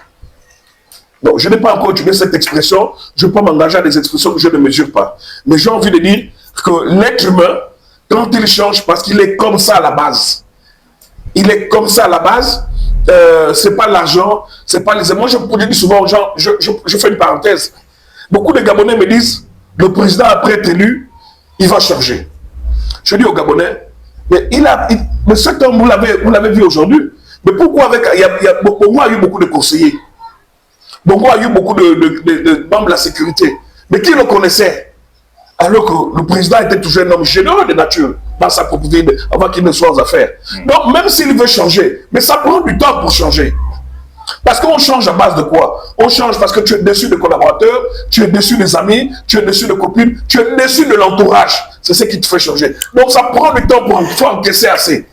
Donc, je n'ai pas encore utilisé cette expression, je ne peux pas m'engager à des expressions que je ne mesure pas. Mais j'ai envie de dire que l'être humain, quand il change, parce qu'il est comme ça à la base. Il est comme ça à la base, c'est pas l'argent, c'est pas les... Moi, je dis souvent aux gens, je fais une parenthèse. Beaucoup de Gabonais me disent, le président après être élu, il va changer. Je dis aux Gabonais, mais cet homme, vous l'avez vu aujourd'hui, mais pourquoi Bongo a eu beaucoup de conseillers, Bongo a eu beaucoup de membres de la sécurité, mais qui le connaissait? Alors que le président était toujours un homme généreux de nature, dans sa propriété, avant qu'il ne soit aux affaires. Donc, même s'il veut changer, mais ça prend du temps pour changer. Parce qu'on change à base de quoi? On change parce que tu es déçu des collaborateurs, tu es déçu des amis, tu es déçu des copines, tu es déçu de l'entourage. C'est ce qui te fait changer. Donc ça prend du temps pour encaisser assez.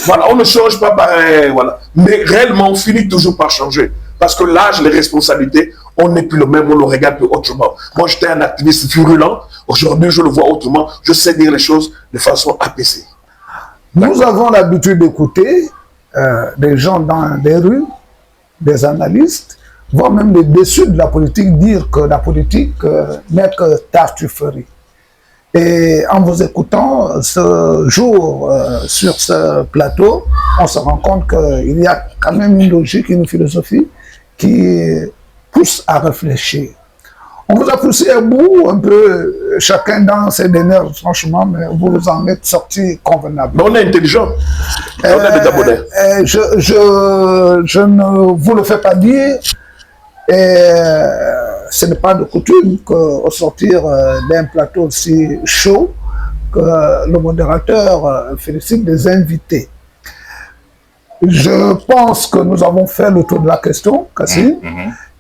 Voilà, on ne change pas pareil, voilà. Mais réellement, on finit toujours par changer. Parce que l'âge, les responsabilités, on n'est plus le même, on le regarde plus autrement. Moi, j'étais un activiste virulent. Aujourd'hui, je le vois autrement. Je sais dire les choses de façon apaisée. Nous avons l'habitude d'écouter des gens dans les rues, des analystes, voire même des déçus de la politique, dire que la politique n'est que tartufferie. Et en vous écoutant ce jour sur ce plateau, on se rend compte qu'il y a quand même une logique, une philosophie qui pousse à réfléchir. On vous a poussé à bout un peu, chacun dans ses derniers franchement, mais vous vous en êtes sorti convenablement. Mais on est intelligent. On est des Gabonais. Je ne vous le fais pas dire. Ce n'est pas de coutume qu'au sortir d'un plateau aussi chaud, que le modérateur félicite des invités. Je pense que nous avons fait le tour de la question, Kassim,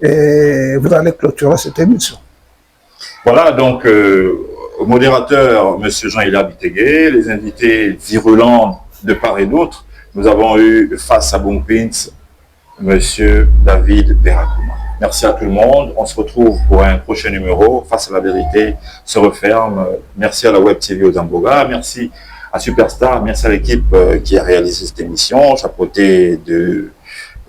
et vous allez clôturer cette émission. Voilà, donc, modérateur, M. Jean-Hilaire Bitegué, les invités virulents de part et d'autre. Nous avons eu face à Bompins, M. David Berakouma. Merci à tout le monde. On se retrouve pour un prochain numéro. Face à la vérité se referme. Merci à la Web TV Ozamboga. Merci à Superstar. Merci à l'équipe qui a réalisé cette émission, chapeautée de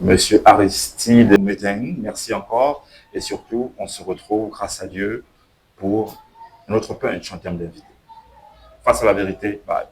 M. Aristide Métain. Merci encore. Et surtout, on se retrouve, grâce à Dieu, pour notre punch en termes d'invités. Face à la vérité, bye.